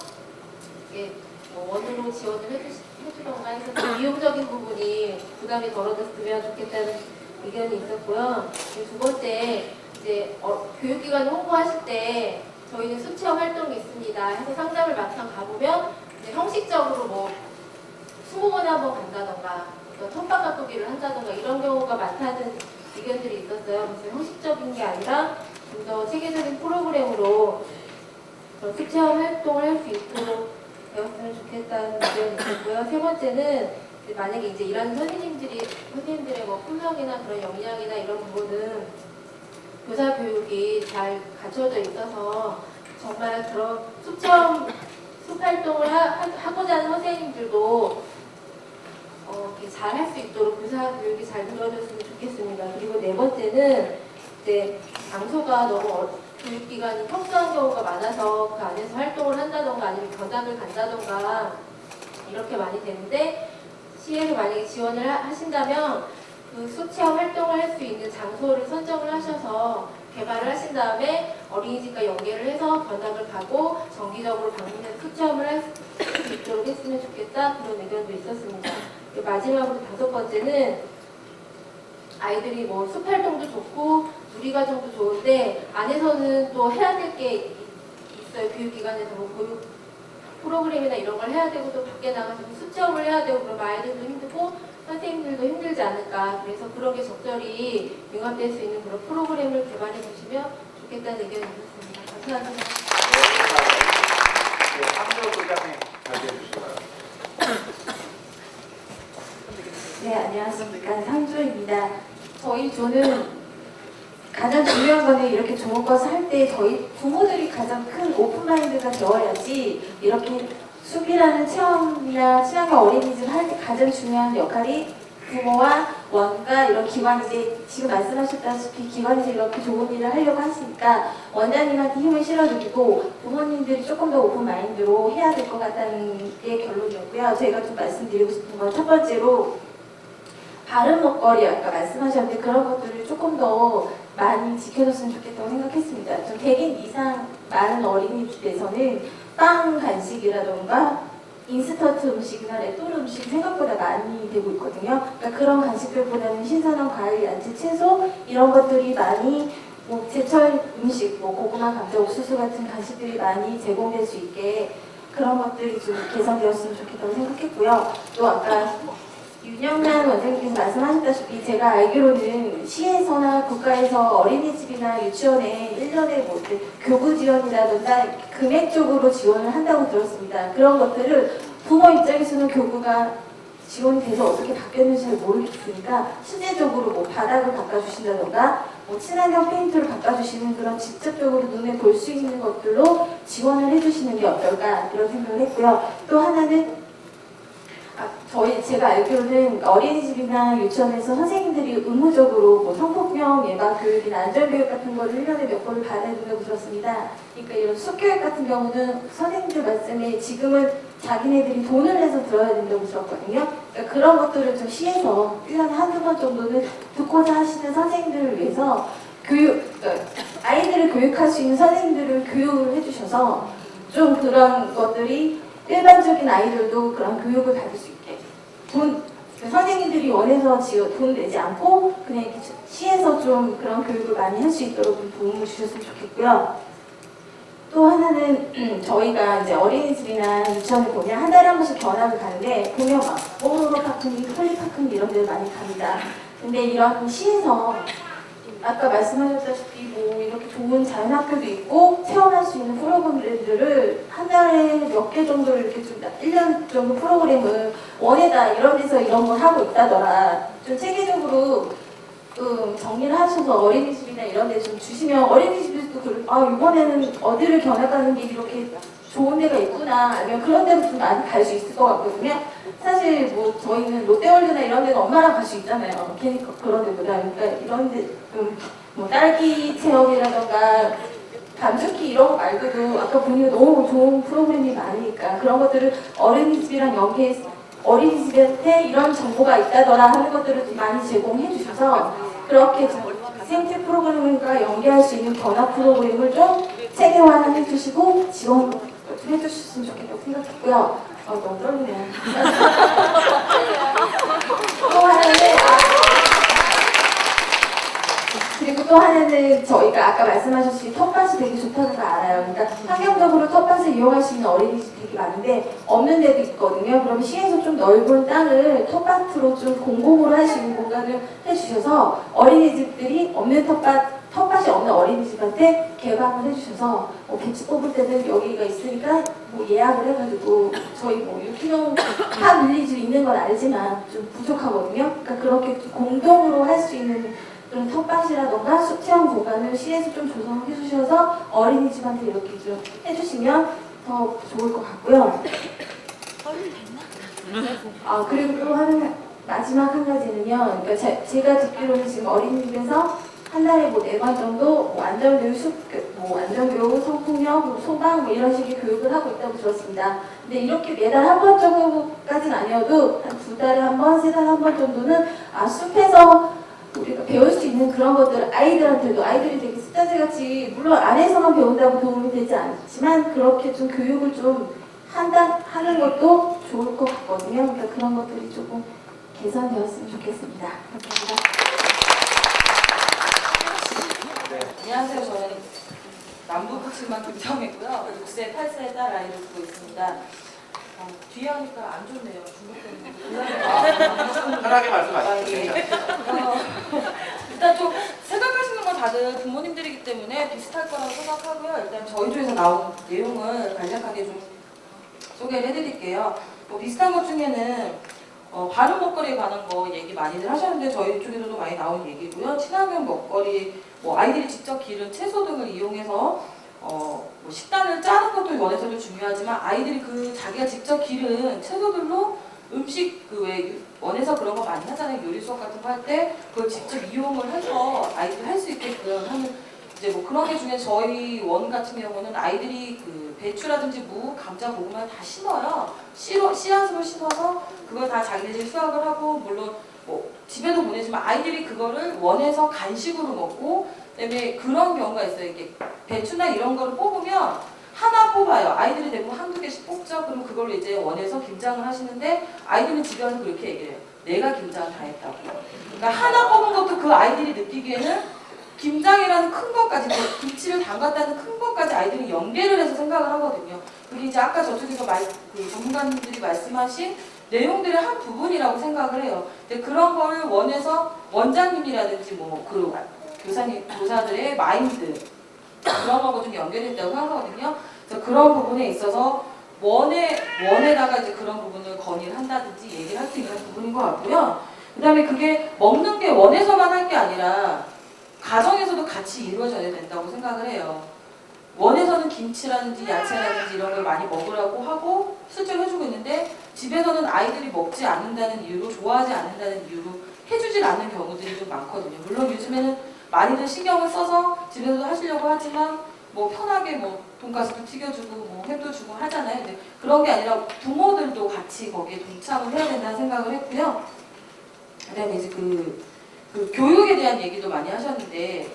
원으로 지원을 해주던가 해서 비용적인 부분이 부담이 덜어졌으면 좋겠다는 의견이 있었고요. 두 번째, 이제 교육기관 홍보하실 때 저희는 수체험 활동이 있습니다 해서 상담을 막상 가보면 이제 형식적으로 20번에 한번 간다던가 텃밭 가꾸기를 한다던가 이런 경우가 많다는 의견들이 있었어요. 그래서 형식적인 게 아니라 좀 더 체계적인 프로그램으로 수체험 활동을 할 수 있도록 되었으면 좋겠다는 의견이 있었고요. 세 번째는 만약에 이제 일하는 선생님들의 뭐 품성이나 그런 역량이나 이런 부분은 교사 교육이 잘 갖춰져 있어서 정말 그런 숲 활동을 하고자 하는 선생님들도 잘 할 수 있도록 교사 교육이 잘 이루어졌으면 좋겠습니다. 그리고 네 번째는 이제 장소가 너무 교육기관이 협소한 경우가 많아서 그 안에서 활동을 한다던가 아니면 견학을 간다던가 이렇게 많이 되는데 시에서 만약에 지원을 하신다면 그 수체험 활동을 할 수 있는 장소를 선정을 하셔서 개발을 하신 다음에 어린이집과 연계를 해서 견학을 가고 정기적으로 방문해서 수체험을 할 수 있도록 했으면 좋겠다 그런 의견도 있었습니다. 마지막으로 다섯 번째는 아이들이 뭐 숲 활동도 좋고 누리과정도 좋은데 안에서는 또 해야 될 게 있어요. 교육기관에서 뭐 교육 프로그램이나 이런 걸 해야 되고 또 밖에 나가서 수체험을 해야 되고 그럼 아이들도 힘들고 선생님들도 힘들지 않을까. 그래서 그런 게 적절히 융합될 수 있는 그런 프로그램을 개발해 주시면 좋겠다는 의견이 있었습니다. 감사합니다. 네, 황교 소장님 발표해 주시기 바랍니다. 네, 안녕하십니까. 상조입니다. 저는 가장 중요한 거는 이렇게 좋은 것을 할 때 저희 부모들이 가장 큰 오픈마인드가 되어야지 이렇게 숲이라는 체험이나 친환경 어린이집 할 때 가장 중요한 역할이 부모와 원과 이런 기관이 이제 지금 말씀하셨다시피 기관에서 이렇게 좋은 일을 하려고 하시니까 원장님한테 힘을 실어드리고 부모님들이 조금 더 오픈마인드로 해야 될 것 같다는 게 결론이었고요. 제가 좀 말씀드리고 싶은 건 첫 번째로 바른 먹거리 아까 말씀하셨는데 그런 것들을 조금 더 많이 지켜줬으면 좋겠다고 생각했습니다. 좀 100인 이상 많은 어린이집에서는 빵 간식이라던가 인스턴트 음식이나 레토르 음식이 생각보다 많이 되고 있거든요. 그러니까 그런 간식들보다는 신선한 과일, 야채, 채소 이런 것들이 많이 뭐 제철 음식, 뭐 고구마, 감자, 옥수수 같은 간식들이 많이 제공될 수 있게 그런 것들이 좀 개선되었으면 좋겠다고 생각했고요. 또 아까 윤영란 원장님께서 말씀하셨다시피 제가 알기로는 시에서나 국가에서 어린이집이나 유치원에 1년에 뭐 교구 지원이라든가 금액적으로 지원을 한다고 들었습니다. 그런 것들을 부모 입장에서는 교구가 지원이 돼서 어떻게 바뀌었는지 잘 모르겠으니까 실제적으로 뭐 바닥을 바꿔주신다던가 뭐 친환경 페인트를 바꿔주시는 그런 직접적으로 눈에 볼 수 있는 것들로 지원을 해주시는 게 어떨까 이런 생각을 했고요. 또 하나는 제가 알기로는 어린이집이나 유치원에서 선생님들이 의무적으로 뭐 성폭력 예방 교육이나 안전교육 같은 거를 1년에 몇 번을 받아야 된다고 들었습니다. 그러니까 이런 수교육 같은 경우는 선생님들 말씀에 지금은 자기네들이 돈을 내서 들어야 된다고 들었거든요. 그러니까 그런 것들을 좀 시에서 1년에 한두 번 정도는 듣고자 하시는 선생님들을 위해서 아이들을 교육할 수 있는 선생님들을 교육을 해주셔서 좀 그런 것들이 일반적인 아이들도 그런 교육을 받을 수 있게 선생님들이 원해서 돈 내지 않고 그냥 이렇게 시에서 좀 그런 교육을 많이 할 수 있도록 좀 도움을 주셨으면 좋겠고요. 또 하나는 저희가 이제 어린이집이나 유치원을 보면 한 달에 한 번씩 견학을 가는데 보면 막 뽀로로 파크니, 폴리파크니 이런 데를 많이 갑니다. 근데 이런 시에서 아까 말씀하셨다시피 뭐 이렇게 좋은 자연학교도 있고 체험할 수 있는 프로그램들을 한 달에 몇 개 정도 이렇게 좀 1년 정도 프로그램을 원에다 이런 데서 이런 걸 하고 있다더라. 좀 체계적으로 정리를 하셔서 어린이집이나 이런 데 좀 주시면 어린이집에서도 이번에는 어디를 견학 가는 게 이렇게 좋은 데가 있구나 아니면 그런 데로 좀 많이 갈 수 있을 것 같거든요. 사실 뭐 저희는 롯데월드나 이런 데는 엄마랑 갈 수 있잖아요. 괜히 그런 데보다. 그러니까 이런 데 뭐 딸기 체험이라던가 감축키 이런 거 말고도 아까 보니까 너무 좋은 프로그램이 많으니까 그런 것들을 어린이집이랑 연계해서 어린이집한테 이런 정보가 있다더라 하는 것들을 좀 많이 제공해 주셔서 그렇게 좀 생태 프로그램과 연계할 수 있는 견학 프로그램을 좀 체계화해 주시고 지원 좀 해주셨으면 좋겠다고 생각했고요. 너무 떨리네요. 또 하나는 그리고 또 하나는 저희가 아까 말씀하셨듯이 텃밭이 되게 좋다는 거 알아요. 그러니까 환경적으로 텃밭을 이용할 수 있는 어린이집 되게 많은데 없는 데도 있거든요. 그럼 시에서 좀 넓은 땅을 텃밭으로 좀 공공으로 할 수 있는 공간을 해주셔서 어린이집들이 없는 텃밭이 없는 어린이집한테 개방을 해주셔서 배치 뽑을 때는 여기가 있으니까 뭐 예약을 해가지고 저희 뭐 유기농 다 밀리집 있는 건 알지만 좀 부족하거든요. 그러니까 그렇게 공동으로 할 수 있는 그런 텃밭이라던가 숲체험 공간을 시에서 좀 조성해 주셔서 어린이집한테 이렇게 좀 해주시면 더 좋을 것 같고요. 그리고 또 마지막 한 가지는요. 그러니까 제가 듣기로는 지금 어린이집에서 한 달에 뭐 4번 정도 안전교육, 안전교육, 성폭력, 소방 이런 식의 교육을 하고 있다고 들었습니다. 근데 이렇게 매달 한 번 정도까지는 아니어도 한 2달에 한 번, 3달에 한 번 정도는 숲에서 우리가 배울 수 있는 그런 것들을 아이들한테도 아이들이 되게 습자제같이 물론 안에서만 배운다고 도움이 되지 않지만 그렇게 좀 교육을 좀 하는 것도 좋을 것 같거든요. 그러니까 그런 것들이 조금 개선되었으면 좋겠습니다. 감사합니다. 안녕하세요. 저는 남부북칠만 김정이고요. 6세, 8세 딸 아이를 두고 있습니다. 뒤에 하니까 안 좋네요. 중국 때문에. 편하게 말씀하시죠. 예. 일단 좀 생각하시는 건 다들 부모님들이기 때문에 비슷할 거라고 생각하고요. 일단 저희 쪽에서 나온 내용을 간략하게 좀 소개를 해드릴게요. 뭐 비슷한 것 중에는 바른 먹거리에 관한 거 얘기 많이들 하셨는데 저희 쪽에서도 많이 나온 얘기고요. 친환경 먹거리, 뭐 아이들이 직접 기른 채소 등을 이용해서 뭐 식단을 짜는 것도 원에서도 중요하지만 아이들이 자기가 직접 기른 채소들로 음식 왜 원에서 그런 거 많이 하잖아요. 요리 수업 같은 거 할 때 그걸 직접 이용을 해서 아이들이 할 수 있게끔 하는 이제 뭐 그런 게 중에 저희 원 같은 경우는 아이들이 배추라든지 무, 감자, 고구마를 다 심어요. 씨앗으로 심어서 그걸 다 자기네들이 수확을 하고 물론 뭐 집에도 보내지만 아이들이 그거를 원해서 간식으로 먹고 그다음에 그런 경우가 있어요. 이게 배추나 이런 거를 뽑으면 하나 뽑아요. 아이들이 대부분 한두 개씩 뽑죠. 그럼 그걸로 이제 원해서 김장을 하시는데 아이들은 집에 와서 그렇게 얘기해요. 내가 김장을 다 했다고. 그러니까 하나 뽑은 것도 그 아이들이 느끼기에는 김장이라는 큰 것까지, 김치를 담갔다는 큰 것까지 아이들이 연계를 해서 생각을 하거든요. 그게 이제 아까 저쪽에서 전문가님들이 말씀하신 내용들의 한 부분이라고 생각을 해요. 근데 그런 거를 원해서 원장님이라든지 교사들의 마인드 그런 거하고 좀 연결된다고 생각하거든요. 그래서 그런 부분에 있어서 원에다가 이제 그런 부분을 건의를 한다든지 얘기를 할 수 있는 부분인 것 같고요. 그 다음에 그게 먹는 게 원에서만 할 게 아니라 가정에서도 같이 이루어져야 된다고 생각을 해요. 원에서는 김치라든지 야채라든지 이런 걸 많이 먹으라고 하고 실제로 해주고 있는데 집에서는 아이들이 먹지 않는다는 이유로 좋아하지 않는다는 이유로 해주질 않는 경우들이 좀 많거든요. 물론 요즘에는 많이들 신경을 써서 집에서도 하시려고 하지만 뭐 편하게 뭐 돈가스도 튀겨주고 뭐 햄도 주고 하잖아요. 근데 그런 게 아니라 부모들도 같이 거기에 동참을 해야 된다는 생각을 했고요. 그다음에 이제 교육에 대한 얘기도 많이 하셨는데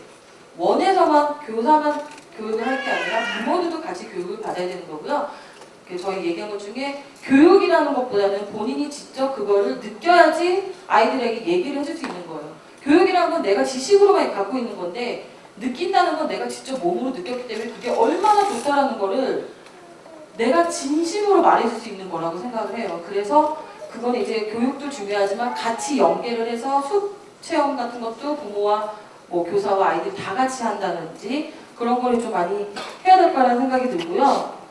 원에서만 교사만 교육을 할 게 아니라 부모들도 같이 교육을 받아야 되는 거고요. 저희 얘기한 것 중에 교육이라는 것보다는 본인이 직접 그거를 느껴야지 아이들에게 얘기를 해줄 수 있는 거예요. 교육이라는 건 내가 지식으로만 갖고 있는 건데 느낀다는 건 내가 직접 몸으로 느꼈기 때문에 그게 얼마나 좋다라는 거를 내가 진심으로 말해줄 수 있는 거라고 생각을 해요. 그래서 그건 이제 교육도 중요하지만 같이 연계를 해서 체험 같은 것도 부모와 뭐 교사와 아이들 다 같이 한다든지 그런 걸 좀 많이 해야 될 거라는 생각이 들고요.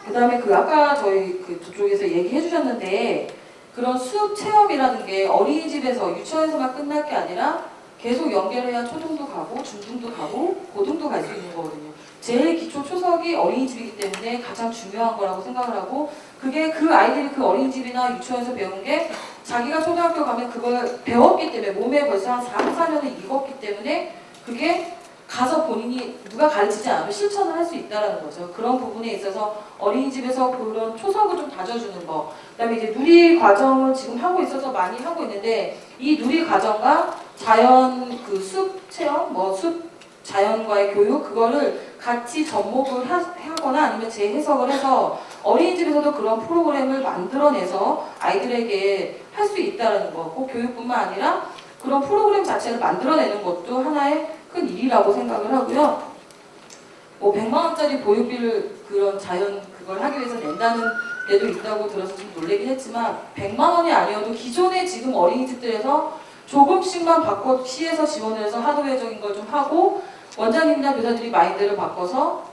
그 다음에 아까 저희 저쪽에서 얘기해 주셨는데 그런 수업 체험이라는 게 어린이집에서 유치원에서만 끝날 게 아니라 계속 연결해야 초등도 가고 중등도 가고 고등도 갈 수 있는 거거든요. 제일 기초 초석이 어린이집이기 때문에 가장 중요한 거라고 생각을 하고 그게 아이들이 어린이집이나 유치원에서 배운 게 자기가 초등학교 가면 그걸 배웠기 때문에 몸에 벌써 한 3, 4년을 익었기 때문에 그게 가서 본인이 누가 가르치지 않아도 실천을 할 수 있다는 거죠. 그런 부분에 있어서 어린이집에서 그런 초석을 좀 다져주는 거. 그다음에 이제 누리 과정을 지금 하고 있어서 많이 하고 있는데 이 누리 과정과 자연 숲 체험, 숲 자연과의 교육 그거를 같이 접목을 하거나 아니면 재해석을 해서 어린이집에서도 그런 프로그램을 만들어내서 아이들에게 할 수 있다는 거. 꼭 교육뿐만 아니라 그런 프로그램 자체를 만들어내는 것도 하나의 큰 일이라고 생각을 하고요. 100만 원짜리 보육비를 그런 자연 그걸 하기 위해서 낸다는 데도 있다고 들어서 좀 놀라긴 했지만 100만 원이 아니어도 기존에 지금 어린이집들에서 조금씩만 바꿔 시에서 지원을 해서 하드웨어적인 걸 좀 하고 원장님이나 교사들이 마인드를 바꿔서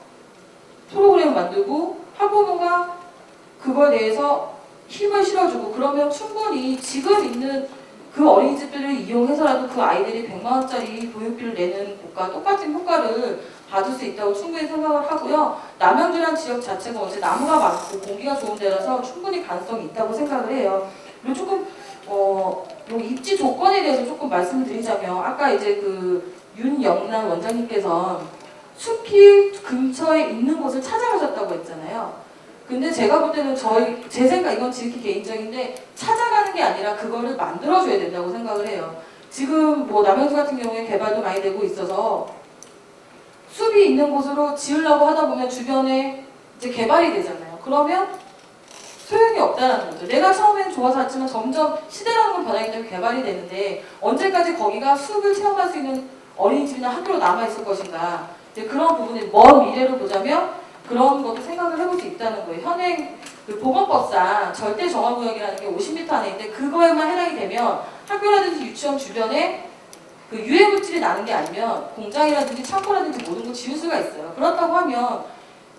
프로그램을 만들고 학부모가 그거에 대해서 힘을 실어주고 그러면 충분히 지금 있는 그 어린이집들을 이용해서라도 그 아이들이 100만 원짜리 교육비를 내는 것과 똑같은 효과를 받을 수 있다고 충분히 생각을 하고요. 남양주라는 지역 자체가 어제 나무가 많고 공기가 좋은 데라서 충분히 가능성이 있다고 생각을 해요. 그리고 조금 요 입지 조건에 대해서 조금 말씀을 드리자면 아까 이제 그 윤영란 원장님께서 숲이 근처에 있는 곳을 찾아가셨다고 했잖아요. 근데 제가 볼 때는 제 생각, 이건 지극히 개인적인데 찾아가는 게 아니라 그거를 만들어줘야 된다고 생각을 해요. 지금 뭐 남양주 같은 경우에 개발도 많이 되고 있어서 숲이 있는 곳으로 지으려고 하다 보면 주변에 이제 개발이 되잖아요. 그러면 소용이 없다는 거죠. 내가 처음엔 좋아서 했지만 점점 시대라는 건 변하기 때문에 개발이 되는데 언제까지 거기가 숲을 체험할 수 있는 어린이집이나 학교로 남아있을 것인가. 이제 그런 부분에 먼 미래를 보자면 그런 것도 생각을 해볼 수 있다는 거예요. 현행 그 보건법상 절대 정화구역이라는 게 50m 안에 있는데 그거에만 해당이 되면 학교라든지 유치원 주변에 그 유해 물질이 나는 게 아니면 공장이라든지 창고라든지 모든 걸 지을 수가 있어요. 그렇다고 하면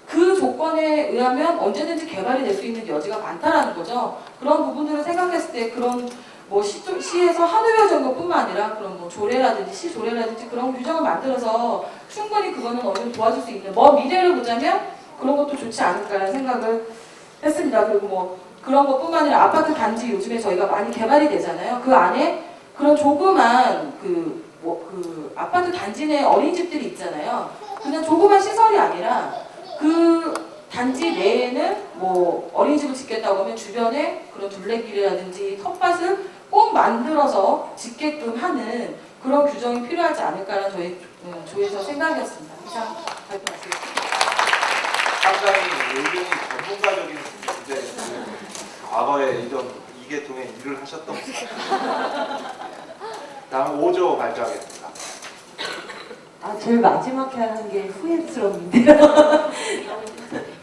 그 조건에 의하면 언제든지 개발이 될 수 있는 여지가 많다라는 거죠. 그런 부분들을 생각했을 때 그런 뭐 시에서 하드웨어 정도뿐만 아니라 그런 뭐 조례라든지 시조례라든지 그런 규정을 만들어서 충분히 그거는 어느 정도 도와줄 수 있는 먼 미래를 보자면 그런 것도 좋지 않을까라는 생각을 했습니다. 그리고 뭐 그런 것뿐만 아니라 아파트 단지 요즘에 저희가 많이 개발이 되잖아요. 그 안에 그런 조그만 그 아파트 단지 내 어린이집들이 있잖아요. 그냥 조그만 시설이 아니라 그 단지 내에는 뭐 어린이집을 짓겠다고 하면 주변에 그런 둘레길이라든지 텃밭을 꼭 만들어서 짓게끔 하는 그런 규정이 필요하지 않을까라는 저희 조에서 생각이었습니다. 이상 발표하겠습니다. 상당히 의견이 전문가적인 이제 과거에 이전 이계통에 일을 하셨던 분. 다음 5조 발표하겠습니다. 제일 마지막에 하는 게 후회스럽는데요.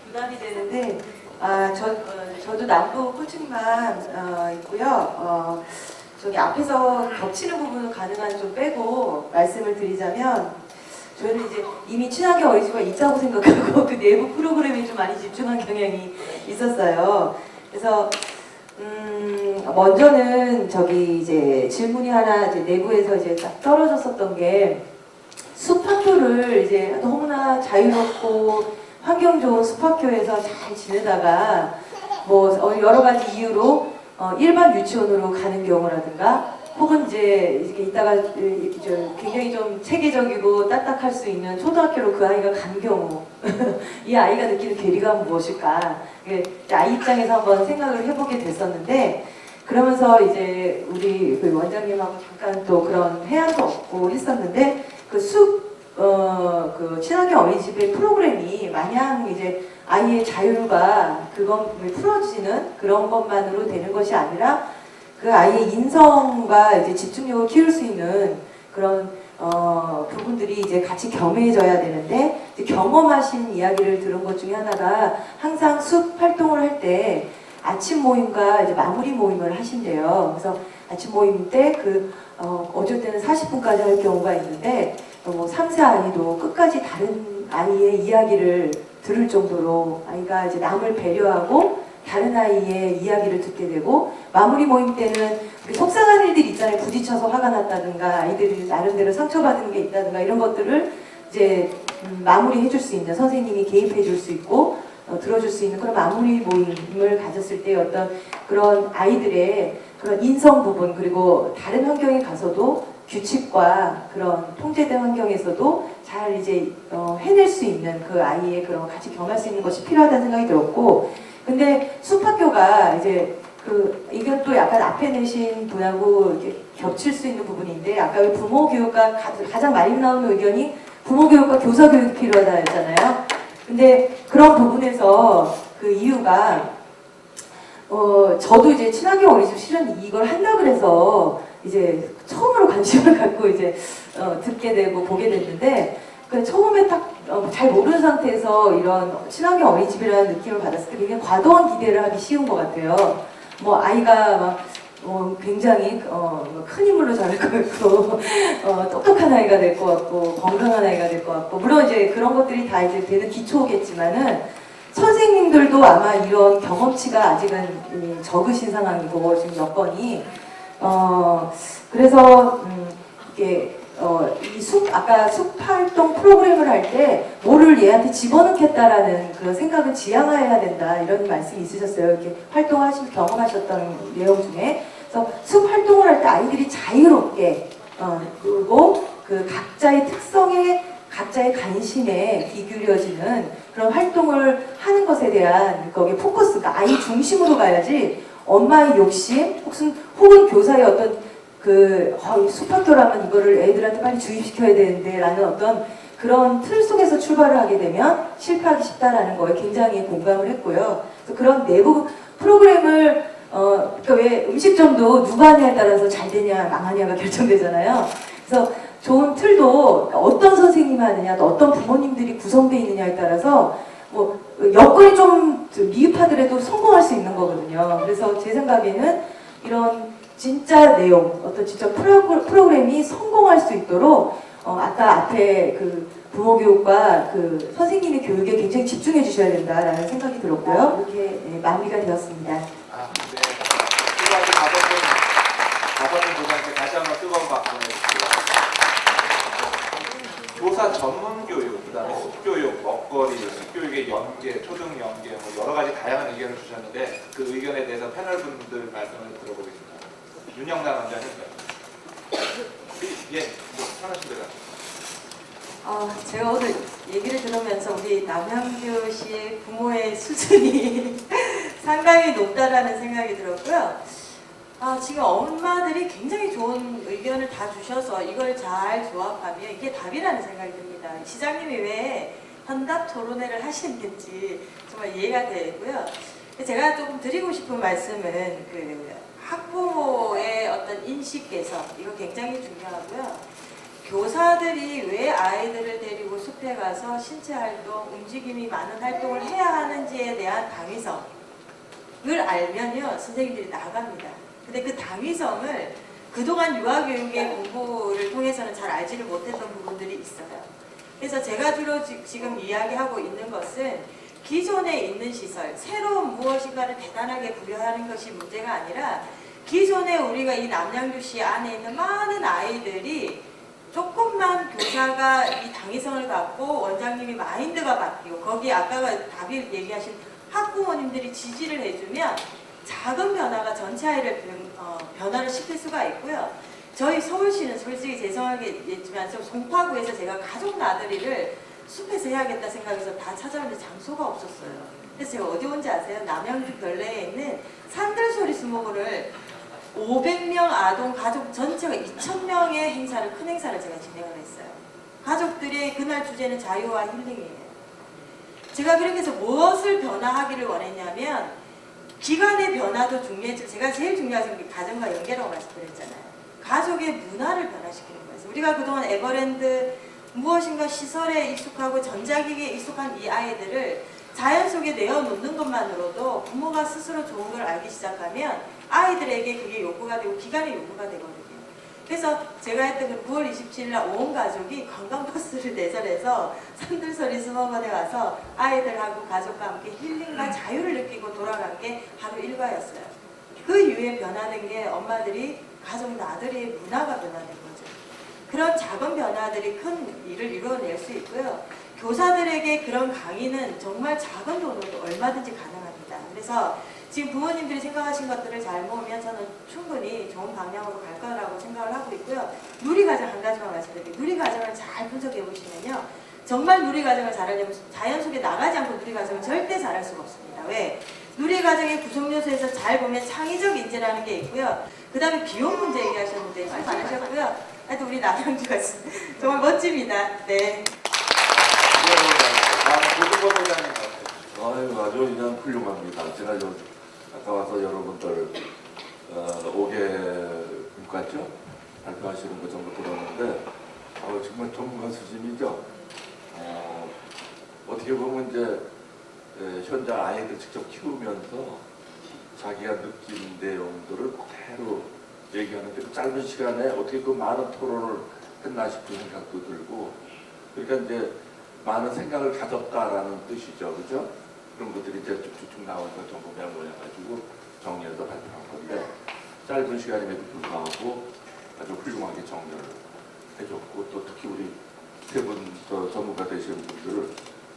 부담이 되는데, 저도 남부 코칭만 있고요. 저기 앞에서 겹치는 부분은 가능한 좀 빼고 말씀을 드리자면, 저는 이제 이미 친환경 어린이집가 있다고 생각하고 그 내부 프로그램에 좀 많이 집중한 경향이 있었어요. 그래서 먼저는 저기 이제 질문이 하나 이제 내부에서 이제 딱 떨어졌었던 게 숲학교를 이제 너무나 자유롭고 환경 좋은 숲학교에서 잘 지내다가 뭐 여러 가지 이유로 일반 유치원으로 가는 경우라든가 혹은 이제 이따가 이제 굉장히 좀 체계적이고 딱딱할 수 있는 초등학교로 그 아이가 간 경우 이 아이가 느끼는 괴리감은 무엇일까? 아이 입장에서 한번 생각을 해보게 됐었는데 그러면서 이제 우리 그 원장님하고 잠깐 또 그런 해안도 없고 했었는데 그 그 친환경 어린이집의 프로그램이 마냥 이제 아이의 자율과 그건 풀어지는 그런 것만으로 되는 것이 아니라 그 아이의 인성과 이제 집중력을 키울 수 있는 그런 부분들이 이제 같이 겸해져야 되는데 이제 경험하신 이야기를 들은 것 중에 하나가 항상 숲 활동을 할 때 아침 모임과 이제 마무리 모임을 하신대요. 그래서 아침 모임 때 어쩔 때는 40분까지 할 경우가 있는데 뭐 3세 아이도 끝까지 다른 아이의 이야기를 들을 정도로 아이가 이제 남을 배려하고 다른 아이의 이야기를 듣게 되고 마무리 모임 때는 속상한 일들이 있잖아요. 부딪혀서 화가 났다든가 아이들이 나름대로 상처받은 게 있다든가 이런 것들을 이제 마무리해 줄 수 있는 선생님이 개입해 줄 수 있고 들어줄 수 있는 그런 마무리 모임을 가졌을 때 어떤 그런 아이들의 그런 인성 부분 그리고 다른 환경에 가서도 규칙과 그런 통제된 환경에서도 잘 이제 해낼 수 있는 그 아이의 그런 같이 경험할 수 있는 것이 필요하다는 생각이 들었고 근데 숲학교가 이제 이건 또 약간 앞에 내신 분하고 이렇게 겹칠 수 있는 부분인데 아까 부모 교육과 가장 많이 나오는 의견이 부모 교육과 교사 교육이 필요하다였잖아요. 근데 그런 부분에서 그 이유가 저도 이제 친환경 어린이집 실은 이걸 한다 그래서 이제 처음으로 관심을 갖고 이제 듣게 되고 보게 됐는데 처음에 딱 잘 모르는 상태에서 이런 친환경 어린이집이라는 느낌을 받았을 때 굉장히 과도한 기대를 하기 쉬운 것 같아요. 뭐 아이가 막 굉장히 큰 인물로 자랄 것 같고 똑똑한 아이가 될 것 같고 건강한 아이가 될 것 같고 물론 이제 그런 것들이 다 이제 되는 기초겠지만은 선생님들도 아마 이런 경험치가 아직은 적으신 상황이고 지금 여건이 그래서 이게 아까 숲 활동 프로그램을 할 때 뭐를 얘한테 집어넣겠다라는 그런 생각을 지양해야 된다 이런 말씀이 있으셨어요. 이렇게 활동하시면서 경험하셨던 내용 중에. 그래서 숲 활동을 할 때 아이들이 자유롭게 그리고 그 각자의 특성에 각자의 관심에 기울여지는 그런 활동을 하는 것에 대한 거기에 포커스가 아이 중심으로 가야지 엄마의 욕심 혹은 교사의 어떤 숲학교라면 이거를 애들한테 빨리 주입시켜야 되는데 라는 어떤 그런 틀 속에서 출발을 하게 되면 실패하기 쉽다라는 거에 굉장히 공감을 했고요. 그래서 그런 내부 프로그램을 그러니까 왜 음식점도 누가 하냐에 따라서 잘 되냐 망하냐가 결정되잖아요. 그래서 좋은 틀도 어떤 선생님이 하느냐 또 어떤 부모님들이 구성되어 있느냐에 따라서 뭐 여건이 좀 미흡하더라도 성공할 수 있는 거거든요. 그래서 제 생각에는 이런 진짜 내용, 어떤 진짜 프로그램이 성공할 수 있도록 아까 앞에 그 부모 교육과 그 선생님의 교육에 굉장히 집중해 주셔야 된다라는 생각이 들었고요. 이렇게 마무리가 되었습니다. 네. 수고하신 다섯분 교사님께 다시 한번 뜨거운 박수 보내주시고요. 교사 전문 교육, 그 다음에 숲교육, 먹거리, 숲교육의 연계, 초등 연계, 뭐 여러 가지 다양한 의견을 주셨는데 그 의견에 대해서 패널 분들 말씀을 들어보겠습니다. 윤영란 원장님. 예, 뭐 하나씩 들어가죠. 제가 오늘 얘기를 들으면서 우리 남향규 씨의 부모의 수준이 상당히 높다라는 생각이 들었고요. 지금 엄마들이 굉장히 좋은 의견을 다 주셔서 이걸 잘 조합하면 이게 답이라는 생각이 듭니다. 시장님이 왜 현답 토론회를 하시는지 정말 이해가 되고요. 제가 조금 드리고 싶은 말씀은 학부모의 어떤 인식 개선, 이거 굉장히 중요하고요. 교사들이 왜 아이들을 데리고 숲에 가서 신체 활동, 움직임이 많은 활동을 해야 하는지에 대한 당위성을 알면요, 선생님들이 나갑니다. 근데 그 당위성을 그동안 유아교육의 공부를 통해서는 잘 알지를 못했던 부분들이 있어요. 그래서 제가 주로 지금 이야기하고 있는 것은 기존에 있는 시설, 새로운 무엇인가를 대단하게 부여하는 것이 문제가 아니라 기존에 우리가 이 남양주시 안에 있는 많은 아이들이 조금만 교사가 이 당위성을 갖고 원장님이 마인드가 바뀌고 거기 아까 답이 얘기하신 학부모님들이 지지를 해주면 작은 변화가 전체 아이를 변화를 시킬 수가 있고요. 저희 서울시는 솔직히 죄송하게 얘기했지만 송파구에서 제가 가족 나들이를 숲에서 해야겠다 생각해서 다 찾아왔는데 장소가 없었어요. 그래서 제가 어디 온지 아세요? 남양주 별내에 있는 산들소리 수목원을 500명 아동 가족 전체가 2,000명의 행사를, 큰 행사를 제가 진행을 했어요. 가족들의 그날 주제는 자유와 힐링이에요. 제가 그렇게 해서 무엇을 변화하기를 원했냐면 기간의 변화도 중요했지만 제가 제일 중요한 게 가정과 연계라고 말씀드렸잖아요. 가족의 문화를 변화시키는 거예요. 우리가 그동안 에버랜드 무엇인가 시설에 익숙하고 전자기기에 익숙한 이 아이들을 자연 속에 내어놓는 것만으로도 부모가 스스로 좋은 걸 알기 시작하면 아이들에게 그게 요구가 되고 기간의 요구가 되거든요. 그래서 제가 했던 그 9월 27일 날 온 가족이 관광버스를 내설해서 산들소리 수목원에 와서 아이들하고 가족과 함께 힐링과 자유를 느끼고 돌아간 게 하루 일과였어요. 그 이후에 변화된 게 엄마들이 가족 나들이의 문화가 변화된 거죠. 그런 작은 변화들이 큰 일을 이루어낼 수 있고요. 교사들에게 그런 강의는 정말 작은 돈으로도 얼마든지 가능합니다. 그래서 지금 부모님들이 생각하신 것들을 잘 모으면 저는 충분히 좋은 방향으로 갈 거라고 생각을 하고 있고요. 누리과정 한 가지만 말씀드릴게요. 누리과정을 잘 분석해 보시면요. 정말 누리과정을 잘하려면 자연 속에 나가지 않고 누리과정을 절대 잘할 수가 없습니다. 왜? 누리과정의 구성 요소에서 잘 보면 창의적 인재라는 게 있고요. 그 다음에 비용 문제 얘기하셨는데 말씀 많으셨고요. 하여튼 우리 남양주가 정말 멋집니다. 네. 고등권 소장님. 아주 그냥 훌륭합니다. 제가 아까 와서 여러분들 5개 국가죠? 발표하시는 거 전부 들었는데 정말 전문가 수준이죠. 어떻게 보면 이제 현장 아이들 직접 키우면서 자기가 느낀 내용들을 그대로 짧은 시간에 어떻게 그 많은 토론을 했나 싶은 생각도 들고, 그러니까 이제 많은 생각을 가졌다라는 뜻이죠, 그죠? 그런 것들이 이제 쭉쭉쭉 나오니까 전부 메모해가지고 정리해서 발표한 건데, 짧은 시간임에도 불구하고 아주 훌륭하게 정리를 해줬고, 또 특히 우리 세 분 전문가 되시는 분들을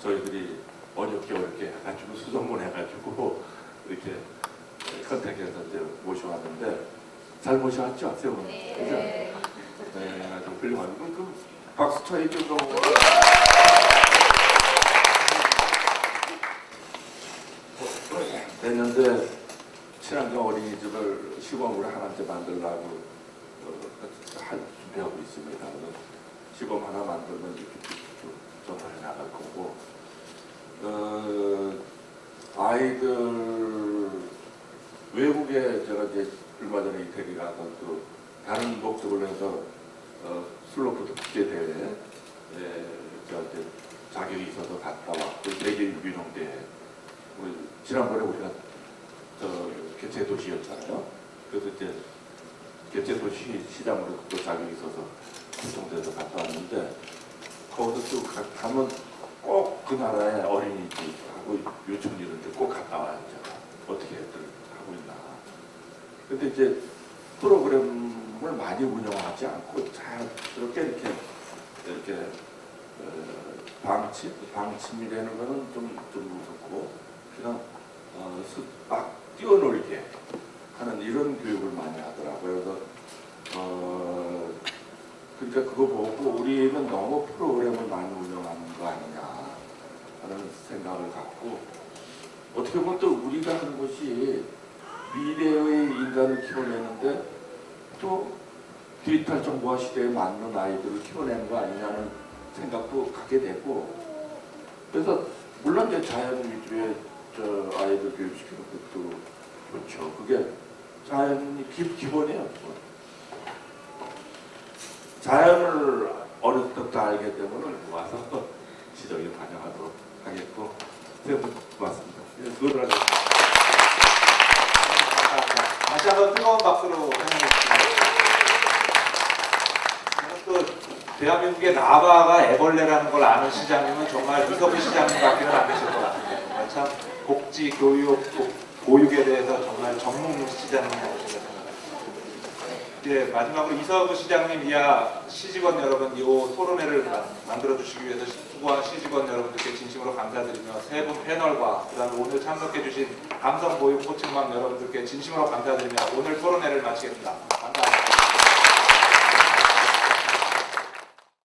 저희들이 어렵게 해가지고 수소문해가지고 이렇게 컨택해서 이제 모셔왔는데 잘 모셔왔죠, 세 분? 그죠? 네, 아주 훌륭한. 그 박수 쳐야죠, 너무. 내년도에 친환경 어린이집을 시범으로 하나 이제 만들려고 준비하고 있습니다. 시범 하나 만들면 이렇게 전달해 나갈 거고, 아이들 외국에 제가 이제 얼마 전에 이태리 가서 또 다른 목적으로 해서 슬로푸드 국제대회 제가 이제 자격이 있어서 갔다 왔고, 세계 유명대회. 지난번에 우리가 개체도시였잖아요. 그래서 이제 개체도시 시장으로 또 자격이 있어서 구청대에서 갔다 왔는데, 거기서 또 가면 꼭 그 나라의 어린이집하고 요청 이런 데 꼭 갔다 와야 제가 어떻게 애들 하고 있나. 근데 이제 프로그램을 많이 운영하지 않고 자연스럽게 이렇게 방침이라는 거는 좀 무섭고, 그냥 막 뛰어놀게 하는 이런 교육을 많이 하더라고요. 그래서 그러니까 그거 보고 우리는 너무 프로그램을 많이 운영하는 거 아니냐 하는 생각을 갖고, 어떻게 보면 또 우리가 하는 것이 미래의 인간을 키워내는데 또 디지털 정보화 시대에 맞는 아이들을 키워내는 거 아니냐는 생각도 갖게 되고, 그래서 물론 이제 자연 위주의 아이들 교육시키는 것도 좋죠. 그게 자연이 기본이에요. 자연을 어렸을 때부터 알게 되면 와서 지적인 반영하도록 하겠고, 세 분 고맙습니다. 그거를 다시 한번 뜨거운 박수로 환영해주십니다. 또 대한민국의 나바가 애벌레라는 걸 아는 시장님은 정말 이석희 시장님 같기는 안 계실 것 같은데, 정말 참 복지, 교육, 보육에 대해서 정말 전문 시장님이라고 생각합니다. 예, 마지막으로 이석희 시장님 이하 시직원 여러분, 이 토론회를 만들어 주시기 위해서 수고한 시직원 여러분들께 진심으로 감사드리며, 세 분 패널과 그다음에 오늘 참석해 주신 감성보육 코칭맘 여러분들께 진심으로 감사드리며 오늘 토론회를 마치겠습니다.